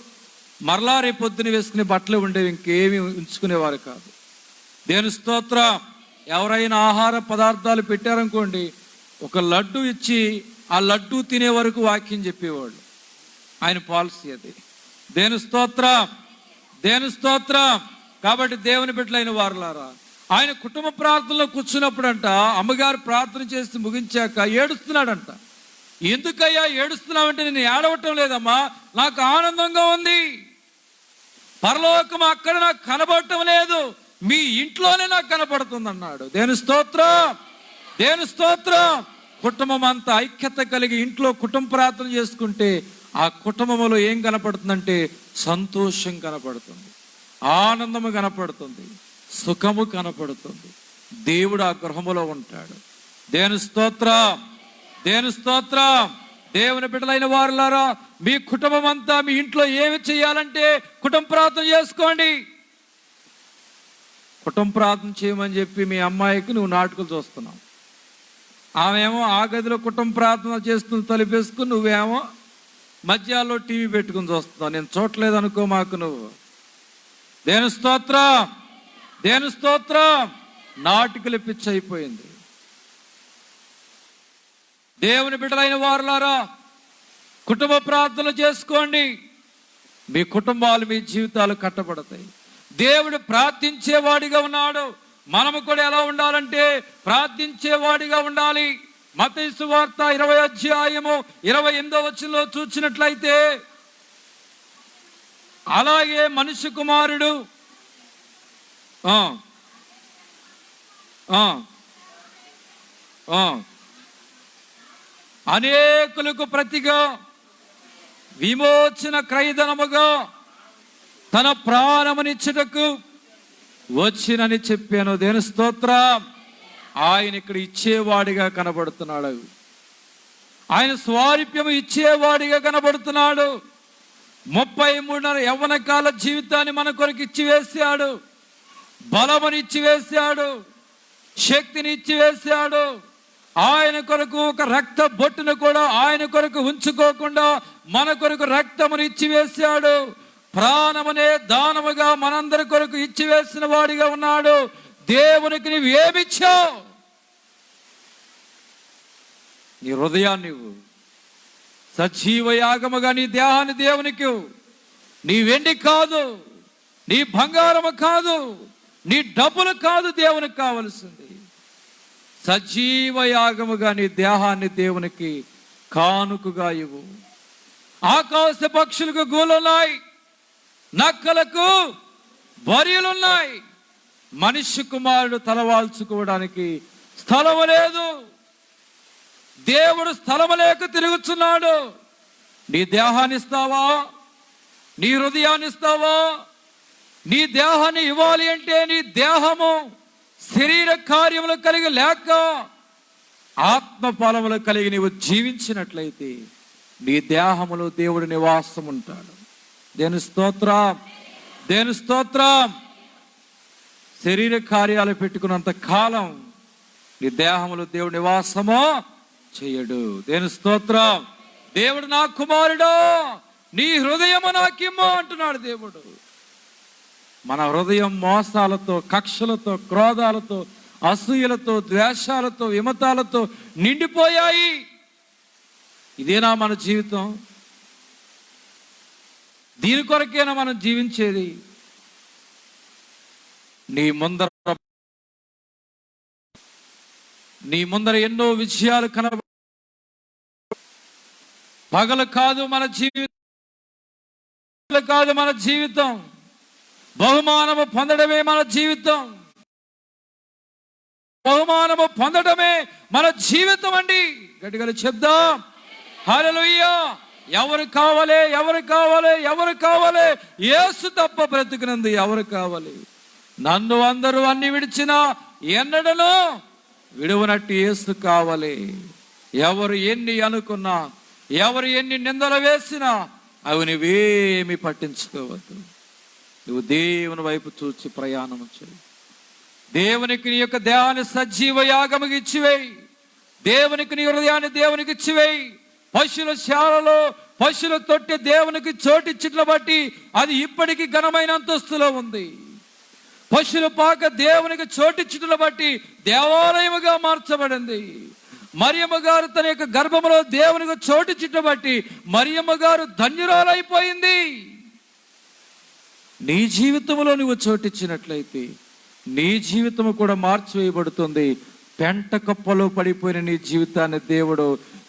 మరలా రేపు పొద్దున వేసుకునే బట్టలు ఉండేవి, ఇంకేమి ఉంచుకునేవారు కాదు. దేవుని స్తోత్రం. ఎవరైనా ఆహార పదార్థాలు పెట్టారనుకోండి, ఒక లడ్డు ఇచ్చి ఆ లడ్డు తినే వరకు వాక్యం చెప్పేవాళ్ళు. ఆయన పాలసీ అది. దేవుని స్తోత్రం, దేవుని స్తోత్రం. కాబట్టి దేవుని బిడ్డలైన వారులారా, ఆయన కుటుంబ ప్రార్థనలో కూర్చున్నప్పుడంట అమ్మగారు ప్రార్థన చేసి ముగించాక ఏడుస్తున్నాడంట. ఎందుకయ్యా ఏడుస్తున్నావంటే, నేను ఏడవటం లేదమ్మా, నాకు ఆనందంగా ఉంది. పరలోకం అక్కడ నాకు కనబడటం లేదు, మీ ఇంట్లోనే నాకు కనపడుతుంది అన్నాడు. దేవుని స్తోత్రం, దేవుని స్తోత్రం. కుటుంబం అంతా ఐక్యత కలిగి ఇంట్లో కుటుంబ ప్రార్థన చేసుకుంటే ఆ కుటుంబంలో ఏం కనపడుతుందంటే సంతోషం కనపడుతుంది, ఆనందము కనపడుతుంది, సుఖము కనపడుతుంది. దేవుడు ఆ గృహములో ఉంటాడు. దేవుని స్తోత్రం, దేవుని స్తోత్రం. దేవుని బిడ్డలైన వారులారా, మీ కుటుంబం అంతా మీ ఇంట్లో ఏమి చేయాలంటే కుటుంబ ప్రార్థన చేసుకోండి. కుటుంబ ప్రార్థన చేయమని చెప్పి మీ అమ్మాయికి నువ్వు నాటకాలు చూస్తున్నావు. ఆమెమో ఆ గదిలో కుటుంబ ప్రార్థన చేస్తుంది తలిపేసుకుని, నువ్వేమో మధ్యాహ్నంలో టీవీ పెట్టుకుని చూస్తున్నావు. నేను చూడలేదు అనుకో మాకు నువ్వు. దేవుని స్తోత్రం, దేవుని స్తోత్రం. నాటికలు పిచ్చి అయిపోయింది. దేవుని బిడ్డలైన వారులారా, కుటుంబ ప్రార్థనలు చేసుకోండి. మీ కుటుంబాలు, మీ జీవితాలు కట్టబడతాయి. దేవుడు ప్రార్థించేవాడిగా ఉన్నాడు. మనము కూడా ఎలా ఉండాలంటే ప్రార్థించేవాడిగా ఉండాలి. మత్తయి సువార్త 20వ అధ్యాయము 28వ వచనంలో చూసినట్లయితే, అలాగే మనుష్య కుమారుడు అనేకులకు ప్రతిగా విమోచన క్రయధనముగా తన ప్రాణమునిచ్చుటకు వచ్చినని చెప్పాను. దేవుని స్తోత్రం. ఆయన ఇక్కడ ఇచ్చేవాడిగా కనబడుతున్నాడు. ఆయన స్వారూప్యము ఇచ్చేవాడిగా కనబడుతున్నాడు. 33 యవ్వన కాల జీవితాన్ని మన కొరకు ఇచ్చివేశాడు. బలముని ఇచ్చివేశాడు, శక్తిని ఇచ్చివేశాడు. ఆయన కొరకు ఒక రక్త బొట్టును కూడా ఆయన కొరకు ఉంచుకోకుండా మన కొరకు రక్తమును ఇచ్చివేశాడు. ప్రాణమనే దానముగా మనందరి కొరకు ఇచ్చివేసిన వాడిగా ఉన్నాడు. దేవునికి నీవు ఏమిచ్చావు? నీ హృదయాన్ని సజీవ యాగముగా నీ దేహాన్ని దేవునికి. నీ వెండి కాదు, నీ బంగారము కాదు, నీ డబ్బులు కాదు దేవునికి కావలసింది. సజీవ యాగముగా నీ దేహాన్ని దేవునికి కానుకగా ఇవ్వు. ఆకాశ పక్షులకు గూలున్నాయి, నక్కలకు బరియలున్నాయి, మనిషి కుమారుడు తలవాల్చుకోవడానికి స్థలము లేదు. దేవుడు స్థలము లేక తిరుగుతున్నాడు. నీ దేహాన్ని ఇస్తావా? నీ హృదయాన్ని ఇస్తావా? నీ దేహాన్ని ఇవ్వాలి అంటే నీ దేహము శరీర కార్యములు కలిగి లేక ఆత్మ ఫలములు కలిగి నీవు జీవించినట్లయితే నీ దేహములో దేవుడు నివాసం ఉంటాడు. దేవుని స్తోత్రం, దేవుని స్తోత్రం. శరీర కార్యాలు పెట్టుకున్నంత కాలం నీ దేహములో దేవుడు నివాసమో చేయడు. దేవుని స్తోత్రం. దేవుడు నా కుమారుడు, నీ హృదయము నాకిమ్ము అంటున్నాడు దేవుడు. మన హృదయం మోసాలతో, కక్షలతో, క్రోధాలతో, అసూయలతో, ద్వేషాలతో, విమతాలతో నిండిపోయాయి. ఇదేనా మన జీవితం? దీని కొరకేనా మనం జీవించేది? నీ ముందర ఎన్నో విజయాలు పగలు కాదు మన జీవితం, బహుమానము పొందడమే మన జీవితం. బహుమానము పొందడమే మన జీవితం అండి. గట్టిగా చెప్దాం హల్లెలూయా. ఎవరు కావాలి? ఎవరు కావాలి? ఎవరు కావాలి? యేసు తప్ప బ్రతుకునందు ఎవరు కావాలి? నన్ను అందరూ అన్ని విడిచినా ఎన్నడను విడువనట్టు యేసు కావాలి. ఎవరు ఎన్ని అనుకున్నా, ఎవరు ఎన్ని నిందలు వేసినా అవి నువ్వేమి పట్టించుకోవద్దు. నువ్వు దేవుని వైపు చూచి ప్రయాణం చేయి. దేవునికి నీ యొక్క దేహాన్ని సజీవ యాగముగా ఇచ్చివేయి. దేవునికి నీ హృదయాన్ని దేవునికి ఇచ్చివేయి. పశువుల శాలలో పశువుల తొట్టి దేవునికి చోటిచ్చిట్ల బట్టి అది ఇప్పటికీ ఘనమైన అంతస్తులో ఉంది. పశువుల పాక దేవునికి చోటిచ్చిట్ల బట్టి దేవాలయముగా మార్చబడింది. మరియమ్మ గారు తన యొక్క గర్భంలో దేవునికి చోటిచ్చిట్ల బట్టి మరియమ్మ గారు ధన్యురాలైపోయింది. నీ జీవితంలో నువ్వు చోటిచ్చినట్లయితే నీ జీవితము కూడా మార్చివేయబడుతుంది. పెంట కప్పలో పడిపోయిన నీ జీవితాన్ని దేవుడు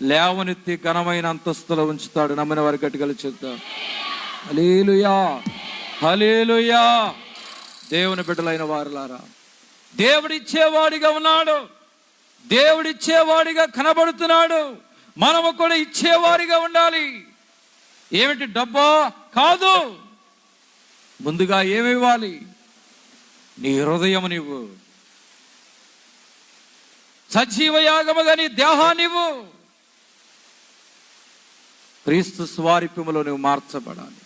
లేవనెత్తి ఘనమైన అంతస్తులో ఉంచుతాడు. నమ్మిన వారి గట్టిగా చెప్తాం హల్లెలూయా, హల్లెలూయా. దేవుని బిడ్డలైన వారులారా, దేవుడిచ్చేవాడిగా ఉన్నాడు, దేవుడిచ్చేవాడిగా కనబడుతున్నాడు. మనము కూడా ఇచ్చేవారిగా ఉండాలి. ఏమిటి? డబ్బా కాదు. ముందుగా ఏమివ్వాలి? నీ హృదయం నీవు, సజీవ యాగముగా నీ దేహాన్నివ్వు. క్రీస్తు స్వారూప్యములో నువ్వు మార్చబడాలి.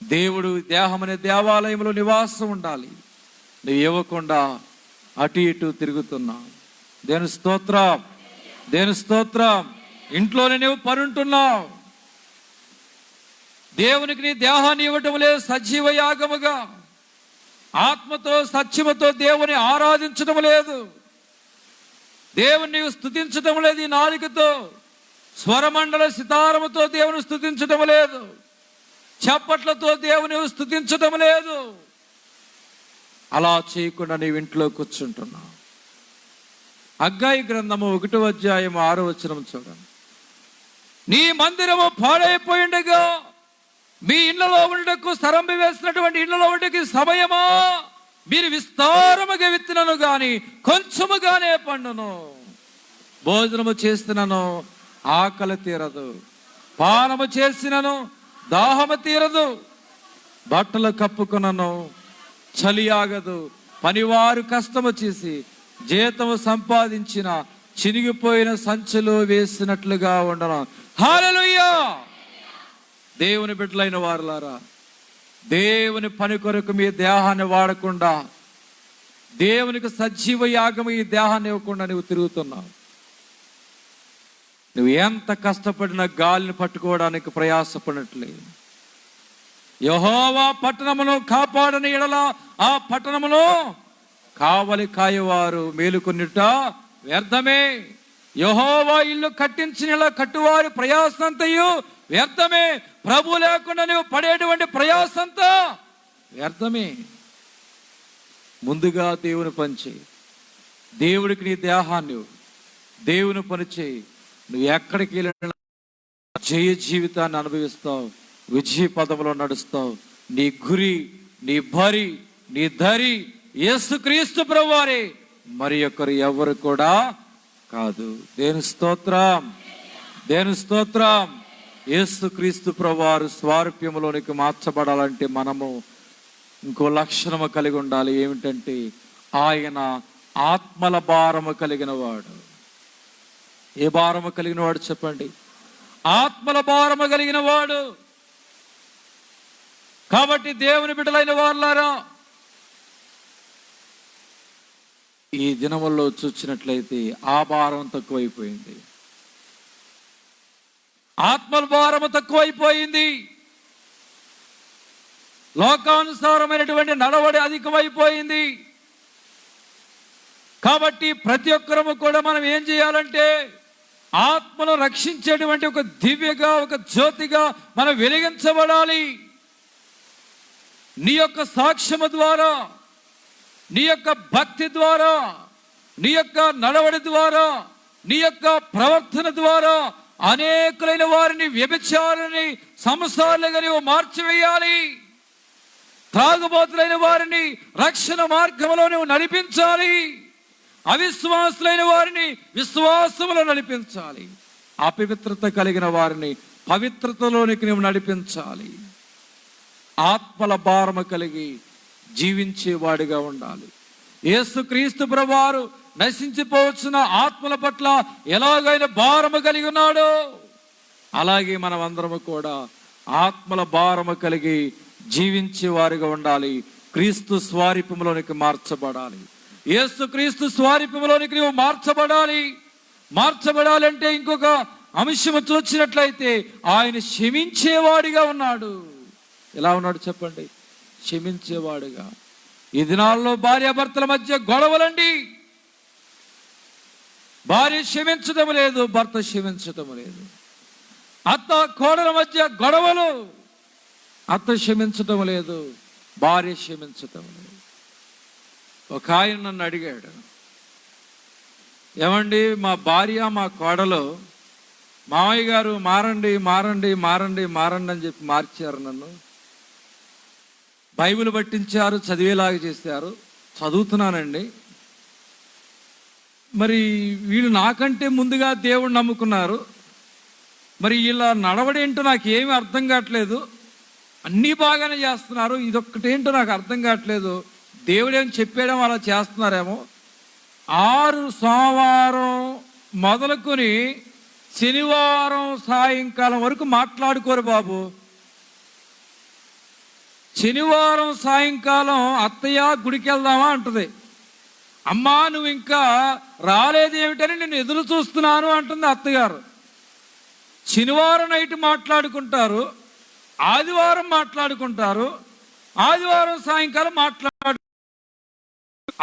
దేవుడు దేహం అనే దేవాలయంలో నివాసం ఉండాలి. నువ్వు ఇవ్వకుండా అటు ఇటు తిరుగుతున్నావు. దేని స్తోత్రం, దేని స్తోత్రం. ఇంట్లోనే నువ్వు పరుంటున్నావు. దేవునికి నీ దేహాన్ని ఇవ్వటం లేదు. సజీవ యాగముగా ఆత్మతో సత్యముతో దేవుని ఆరాధించడం లేదు. దేవుని నీవు స్తుతించడం లేదు. ఈ నాలుకతో స్వరమండల సితారముతో దేవుని స్తుతించడం లేదు. చప్పట్లతో దేవుని స్తుతించడం లేదు. అలా చేయకుండా నీవు ఇంట్లో కూర్చుంటున్నావు. హగ్గయి గ్రంథము 1వ అధ్యాయం 6వ వచనం చూడండి. నీ మందిరము పాడైపోయిండగా మీ ఇళ్లలో ఉండకు సరంబి వేసినటువంటి ఇళ్లలో ఉండకి సమయమా? మీరు విస్తారముగా విత్తినను గాని కొంచెముగానే పండును. భోజనము చేసినను ఆకలి తీరదు, పానము చేసినను దాహము తీరదు, బట్టలు కప్పుకునను చలి ఆగదు. పనివారు కష్టము చేసి జీతము సంపాదించిన చినిగిపోయిన సంచులో వేసినట్లుగా ఉండను. హల్లెలూయా. దేవుని బిడ్డలైన వారులారా, దేవుని పని కొరకు మీ దేహాన్ని వాడకుండా, దేవునికి సజీవ యాగము ఈ దేహాన్ని ఇవ్వకుండా నువ్వు తిరుగుతున్నావు. నువ్వు ఎంత కష్టపడినా గాలిని పట్టుకోవడానికి ప్రయాసపడినట్లేదు. యెహోవా పట్టణమును కాపాడని ఎడల ఆ పట్టణమును కావలి కాయవారు మేలుకొనుట వ్యర్థమే. యెహోవా ఇల్లు కట్టించిన కట్టువారి ప్రయాసంతయు వ్యర్థమే. ప్రభు లేకుండా నువ్వు పడేటువంటి ప్రయాసంతా వ్యర్థమే. ముందుగా దేవుని పని చేయి. దేవుడికి నీ దేహాన్ని, దేవుని పని చేయి. నువ్వు ఎక్కడికి వెళ్ళినా జయ జీవితాన్ని అనుభవిస్తావు, విజయ పదవిలో నడుస్తావు. నీ గురి, నీ భరి, నీ ధరి యేసుక్రీస్తు ప్రభువారే, మరి ఒకరు ఎవరు కూడా కాదు. దేని స్తోత్రం, దేని స్తోత్రం. యేసుక్రీస్తు ప్రభువారు స్వారూప్యములోనికి మార్చబడాలంటే మనము ఇంకో లక్షణము కలిగి ఉండాలి. ఏమిటంటే ఆయన ఆత్మల భారము కలిగిన వాడు. ఏ భారము కలిగిన వాడు చెప్పండి? ఆత్మల భారము కలిగిన వాడు. కాబట్టి దేవుని బిడ్డలైన వారులారా, ఈ దినముల్లో చూసినట్లయితే ఆ భారం తక్కువైపోయింది, ఆత్మల భారము తక్కువైపోయింది. లోకానుసారమైనటువంటి నడవడి అధికమైపోయింది. కాబట్టి ప్రతి ఒక్కరము కూడా మనం ఏం చేయాలంటే ఆత్మను రక్షించేటువంటి ఒక దివ్యగా, ఒక జ్యోతిగా మనం వెలిగించబడాలి. నీ యొక్క సాక్ష్యము ద్వారా, నీ యొక్క భక్తి ద్వారా, నీ యొక్క నడవడి ద్వారా, నీ యొక్క ప్రవర్తన ద్వారా అనేకులైన వారిని వ్యభిచారిని సంసారులుగా నీవు మార్చివేయాలి. త్రాగుబోతులైన వారిని రక్షణ మార్గంలో నువ్వు నడిపించాలి. అవిశ్వాసులైన వారిని విశ్వాసములో నడిపించాలి. అపవిత్రత కలిగిన వారిని పవిత్రతలోనికి నువ్వు నడిపించాలి. ఆత్మల భారము కలిగి జీవించేవాడిగా ఉండాలి. యేసుక్రీస్తు ప్రభువారు నశించిపోవచ్చున్న ఆత్మల పట్ల ఎలాగైనా భారము కలిగి ఉన్నాడో అలాగే మనం అందరము కూడా ఆత్మల భారము కలిగి జీవించే వారిగా ఉండాలి. క్రీస్తు స్వరూపంలోనికి మార్చబడాలి. యేసుక్రీస్తు స్వరూపంలోనికి నువ్వు మార్చబడాలంటే ఇంకొక అంశము చూసినట్లయితే ఆయన క్షమించేవాడిగా ఉన్నాడు. ఎలా ఉన్నాడు చెప్పండి? క్షమించేవాడుగా. ఈ దినాల్లో భార్యాభర్తల మధ్య గొడవలండి. భార్య క్షమించడం లేదు, భర్త క్షమించడం లేదు. అత్త కోడల మధ్య గొడవలు, అత్త క్షమించటం లేదు, భార్య క్షమించటం లేదు. ఒక ఆయన నన్ను అడిగాడు, ఏమండి మా భార్య మా కోడలు మామయ్య గారు మారండి మారండి మారండి మారండి అని చెప్పి మార్చారు. నన్ను బైబిల్ పట్టించారు, చదివేలాగా చేశారు. చదువుతున్నానండి. మరి వీళ్ళు నాకంటే ముందుగా దేవుడు నమ్ముకున్నారు. మరి ఇలా నడవడేంటో నాకు ఏమీ అర్థం కావట్లేదు. అన్నీ బాగానే చేస్తున్నారు, ఇదొక్కటేంటో నాకు అర్థం కావట్లేదు. దేవుడేం చెప్పేయడం అలా చేస్తున్నారేమో. 6 సోమవారం మొదలుకొని శనివారం సాయంకాలం వరకు మాట్లాడుకోరు బాబు. శనివారం సాయంకాలం అత్తయ్య గుడికి వెళ్దామా అంటుంది. అమ్మా నువ్వు ఇంకా రాలేదేమిటని నేను ఎదురు చూస్తున్నాను అంటుంది అత్తగారు. శనివారం నైట్ మాట్లాడుకుంటారు, ఆదివారం మాట్లాడుకుంటారు, ఆదివారం సాయంకాలం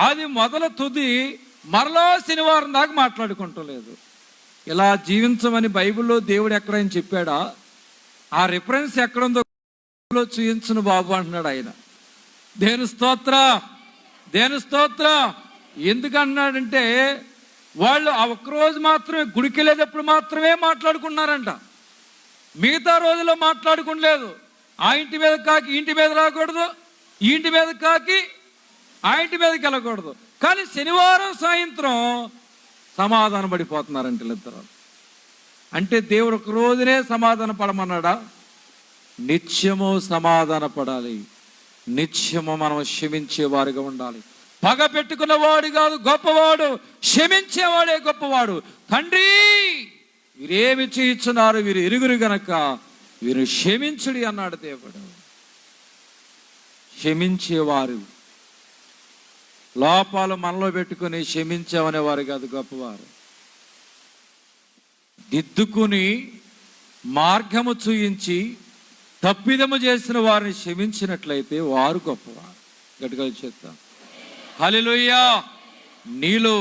అది మొదల తుది మరలా శనివారం దాకా మాట్లాడుకుంటలేదు. ఇలా జీవించమని బైబిల్లో దేవుడు ఎక్కడైనా చెప్పాడా? ఆ రిఫరెన్స్ ఎక్కడుందో చూయించును బాబు అంటున్నాడు ఆయన. దేని స్తోత్ర. ఎందుకన్నాడంటే వాళ్ళు ఆ ఒక్కరోజు మాత్రమే గుడికి వెళ్ళేటప్పుడు మాత్రమే మాట్లాడుకున్నారంట. మిగతా రోజుల్లో మాట్లాడుకోలేదు. ఆ ఇంటి మీద కాకి ఇంటి మీద రాకూడదు, ఈ ఇంటి మీద కాకి ఆ ఇంటి మీదకి వెళ్ళకూడదు. కానీ శనివారం సాయంత్రం సమాధాన పడిపోతున్నారంట వీళ్ళిద్దరు. అంటే దేవుడు ఒక రోజునే సమాధాన పడమన్నాడా? నిత్యము సమాధాన పడాలి. నిత్యము మనం క్షమించేవారుగా ఉండాలి. పగ పెట్టుకున్నవాడు కాదు గొప్పవాడు, క్షమించేవాడే గొప్పవాడు. తండ్రి వీరేమి చేయించున్నారు, వీరు ఎరుగురు గనక వీరు క్షమించుడి అన్నాడు దేవుడు. క్షమించేవారు, లోపాలు మనలో పెట్టుకుని క్షమించామనేవారు కాదు గొప్పవారు. దిద్దుకుని మార్గము చూయించి తప్పిదము చేసిన వారిని క్షమించినట్లయితే వారు గొప్పవారు. గట్టిగా చెప్తాం హల్లెలూయా. నీలో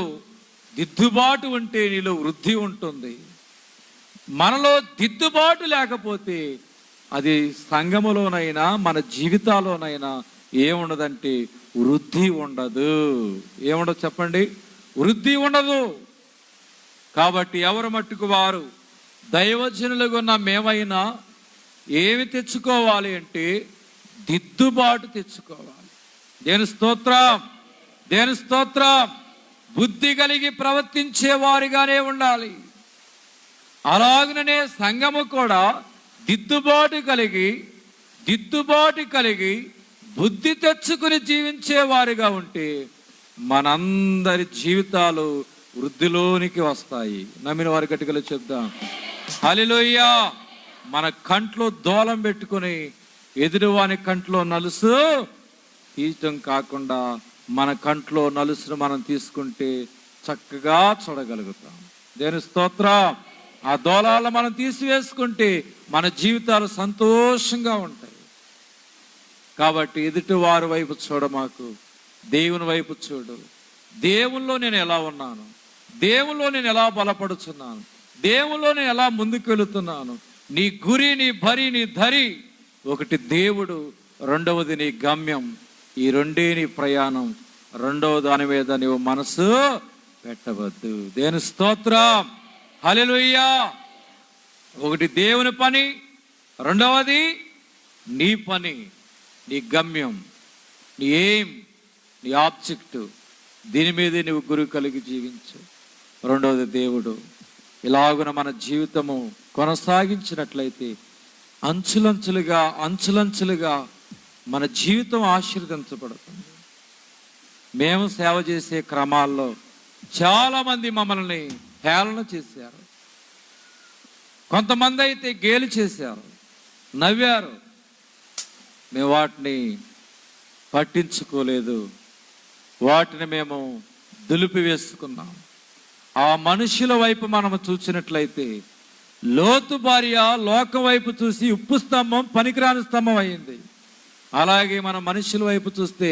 దిద్దుబాటు ఉంటే నీలో వృద్ధి ఉంటుంది. మనలో దిద్దుబాటు లేకపోతే అది సంఘములోనైనా మన జీవితాల్లోనైనా ఏముండదంటే వృద్ధి ఉండదు. ఏముండదు చెప్పండి? వృద్ధి ఉండదు. కాబట్టి ఎవరు మట్టుకు వారు దైవజనులుగా ఉన్న మేమైనా ఏమి తెచ్చుకోవాలి అంటే దిద్దుబాటు తెచ్చుకోవాలి. దేని స్తోత్రం. బుద్ధి కలిగి ప్రవర్తించే వారిగానే ఉండాలి. అలాగనే సంఘము కూడా దిద్దుబాటు కలిగి బుద్ధి తెచ్చుకుని జీవించే వారిగా ఉంటే మనందరి జీవితాలు వృద్ధిలోనికి వస్తాయి. నమ్మిన వారి గట్టిగా చెప్దాం హల్లెలూయా. మన కంట్లో దూలం పెట్టుకుని ఎదురువాని కంట్లో నలుసు తీయటం కాకుండా మన కంట్లో నలుసును మనం తీసుకుంటే చక్కగా చూడగలుగుతాం. దేని స్తోత్రం. ఆ దూలాలను మనం తీసివేసుకుంటే మన జీవితాలు సంతోషంగా ఉంటాయి. కాబట్టి ఎదుటి వారి వైపు చూడ, మాకు దేవుని వైపు చూడు. దేవుల్లో నేను ఎలా ఉన్నాను, దేవుల్లో నేను ఎలా బలపడుచున్నాను, దేవుల్లో నేను ఎలా ముందుకు వెళుతున్నాను. నీ గురి, నీ భరి, నీ ధరి. ఒకటి దేవుడు, రెండవది నీ గమ్యం. ఈ రెండే నీ ప్రయాణం. రెండవ దాని మీద నీవు మనసు పెట్టవద్దు. దేవుని స్తోత్రం, హల్లెలూయా. ఒకటి దేవుని పని, రెండవది నీ పని, నీ గమ్యం, నీ ఎయిమ్, నీ ఆబ్జెక్టు. దీని మీదే నువ్వు గురి కలిగి జీవించు. రెండవది దేవుడు. ఇలాగున మన జీవితము కొనసాగించినట్లయితే అంచులంచులుగా అంచులంచులుగా మన జీవితం ఆశీర్వదించబడుతుంది. మేము సేవ చేసే క్రమాల్లో చాలామంది మమ్మల్ని హేళన చేశారు. కొంతమంది అయితే గేలి చేశారు, నవ్వారు. మేము వాటిని పట్టించుకోలేదు. వాటిని మేము దులిపి వేసుకున్నాం. ఆ మనుషుల వైపు మనం చూసినట్లయితే లోతు భార్య లోకం వైపు చూసి ఉప్పు స్తంభం పనికిరాని స్తంభం అయింది. అలాగే మన మనుషుల వైపు చూస్తే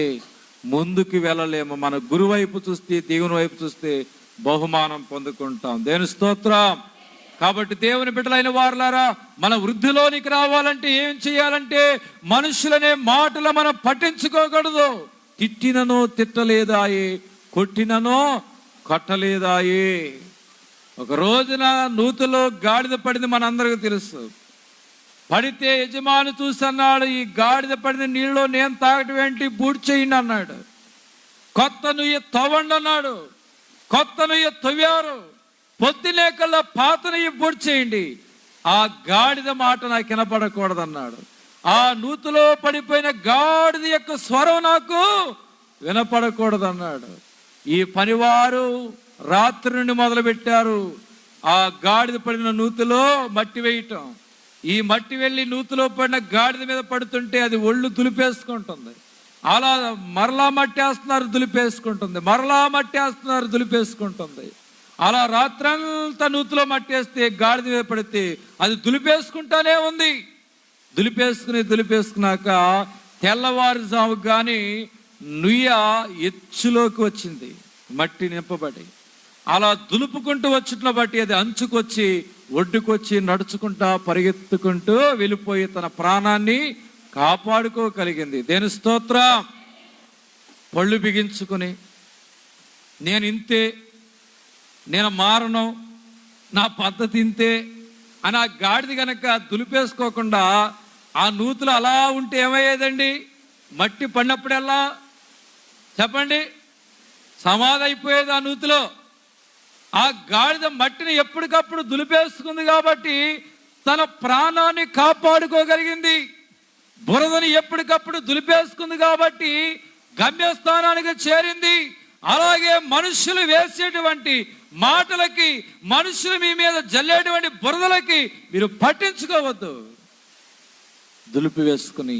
ముందుకు వెళ్ళలేము. మన గురు వైపు చూస్తే, దేవుని వైపు చూస్తే బహుమానం పొందుకుంటాం. దేవుని స్తోత్రం. కాబట్టి దేవుని బిడ్డలైన వారులారా, మన వృద్ధిలోనికి రావాలంటే ఏం చేయాలంటే మనుషులనే మాటలు మనం పట్టించుకోకూడదు. తిట్టిననో తిట్టలేదాయే, కొట్టిననో కొట్టలేదాయే. ఒక రోజున నూతులో గాడిద పడింది, మనందరికీ తెలుసు. పడితే యజమాని చూసి అన్నాడు, ఈ గాడిద పడిన నీళ్ళలో నేను తాగటం ఏంటి, బూడి చేయండి అన్నాడు. కొత్త నుయ్య తవ్వండి అన్నాడు. కొత్త నుయ్య తవ్వారు. పొద్దునే కల్లా పాత నుయ్య బూడి చేయండి. ఆ గాడిద మాట నాకు వినపడకూడదు అన్నాడు. ఆ నూతులో పడిపోయిన గాడిద యొక్క స్వరం నాకు వినపడకూడదు అన్నాడు. ఈ పనివారు రాత్రి నుండి మొదలు పెట్టారు ఆ గాడిద పడిన నూతులో మట్టి వేయటం. ఈ మట్టి వెళ్ళి నూతులో పడిన గాడిద మీద పడుతుంటే అది ఒళ్ళు దులిపేసుకుంటుంది. అలా మరలా మట్టి వేస్తున్నారు, దులిపేసుకుంటుంది. మరలా మట్టి వేస్తున్నారు, దులిపేసుకుంటుంది. అలా రాత్రంతా నూతులో మట్టి వేస్తే గాడిద మీద పడితే అది దులిపేసుకుంటానే ఉంది. దులిపేసుకున్నాక తెల్లవారుజాము కానీ నుయ్య ఎచ్చులోకి వచ్చింది, మట్టి నింపబడి. అలా దులుపుకుంటూ వచ్చుట్ల బట్టి అది అంచుకొచ్చి ఒడ్డుకొచ్చి నడుచుకుంటా పరిగెత్తుకుంటూ వెళ్ళిపోయి తన ప్రాణాన్ని కాపాడుకోగలిగింది. దేని స్తోత్రం. పళ్ళు బిగించుకుని నేను ఇంతే, నేను మారను, నా పద్ధతి ఇంతే అని ఆ గాడిద గనక దులిపేసుకోకుండా ఆ నూతులు అలా ఉంటే ఏమయ్యేదండి? మట్టి పడినప్పుడల్లా చెప్పండి, సమాధి అయిపోయేది ఆ నూతిలో. ఆ గాడిద మట్టిని ఎప్పటికప్పుడు దులిపేసుకుంది కాబట్టి తన ప్రాణాన్ని కాపాడుకోగలిగింది. బురదని ఎప్పటికప్పుడు దులిపేసుకుంది కాబట్టి గమ్యస్థానానికి చేరింది. అలాగే మనుషులు వేసేటువంటి మాటలకి, మనుషులు మీ మీద జల్లేటువంటి బురదలకి మీరు పట్టించుకోవద్దు. దులిపి వేసుకుని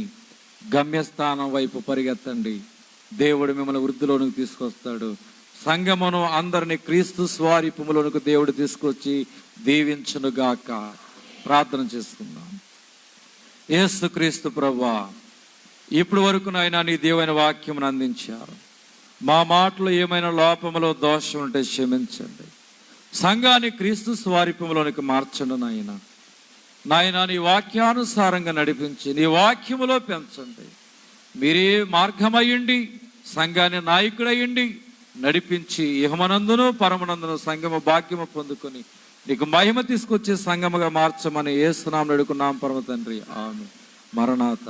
గమ్యస్థానం వైపు పరిగెత్తండి. దేవుడు మిమ్మల్ని వృద్ధిలోనికి తీసుకొస్తాడు. సంఘమును అందరినీ క్రీస్తు స్వరూపములోనికి దేవుడు తీసుకొచ్చి దీవించునుగాక. ప్రార్థన చేసుకుందాం. యేసుక్రీస్తు ప్రభువా, ఇప్పటి వరకు నాయన నీ దేవుని వాక్యమును అందించారు. మా మాటలో ఏమైనా లోపములో దోషం ఉంటే క్షమించండి. సంఘాన్ని క్రీస్తు స్వరూపములోనికి మార్చండి నాయన. నాయన నీ వాక్యానుసారంగా నడిపించి నీ వాక్యములో పెంచండి. మీరే మార్గమయ్యండి, సంఘాన్ని నాయకుడయ్యండి, నడిపించి ఇహమనందును పరమనందును సంఘము భాగ్యము పొందుకొని నీకు మహిమ తీసుకొచ్చే సంఘముగా మార్చమని యేసు నామమున అడుగుతున్నాం పరమ తండ్రి, ఆమేన్. మరణాత.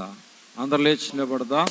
అందరు లేచి నిలబడదాం.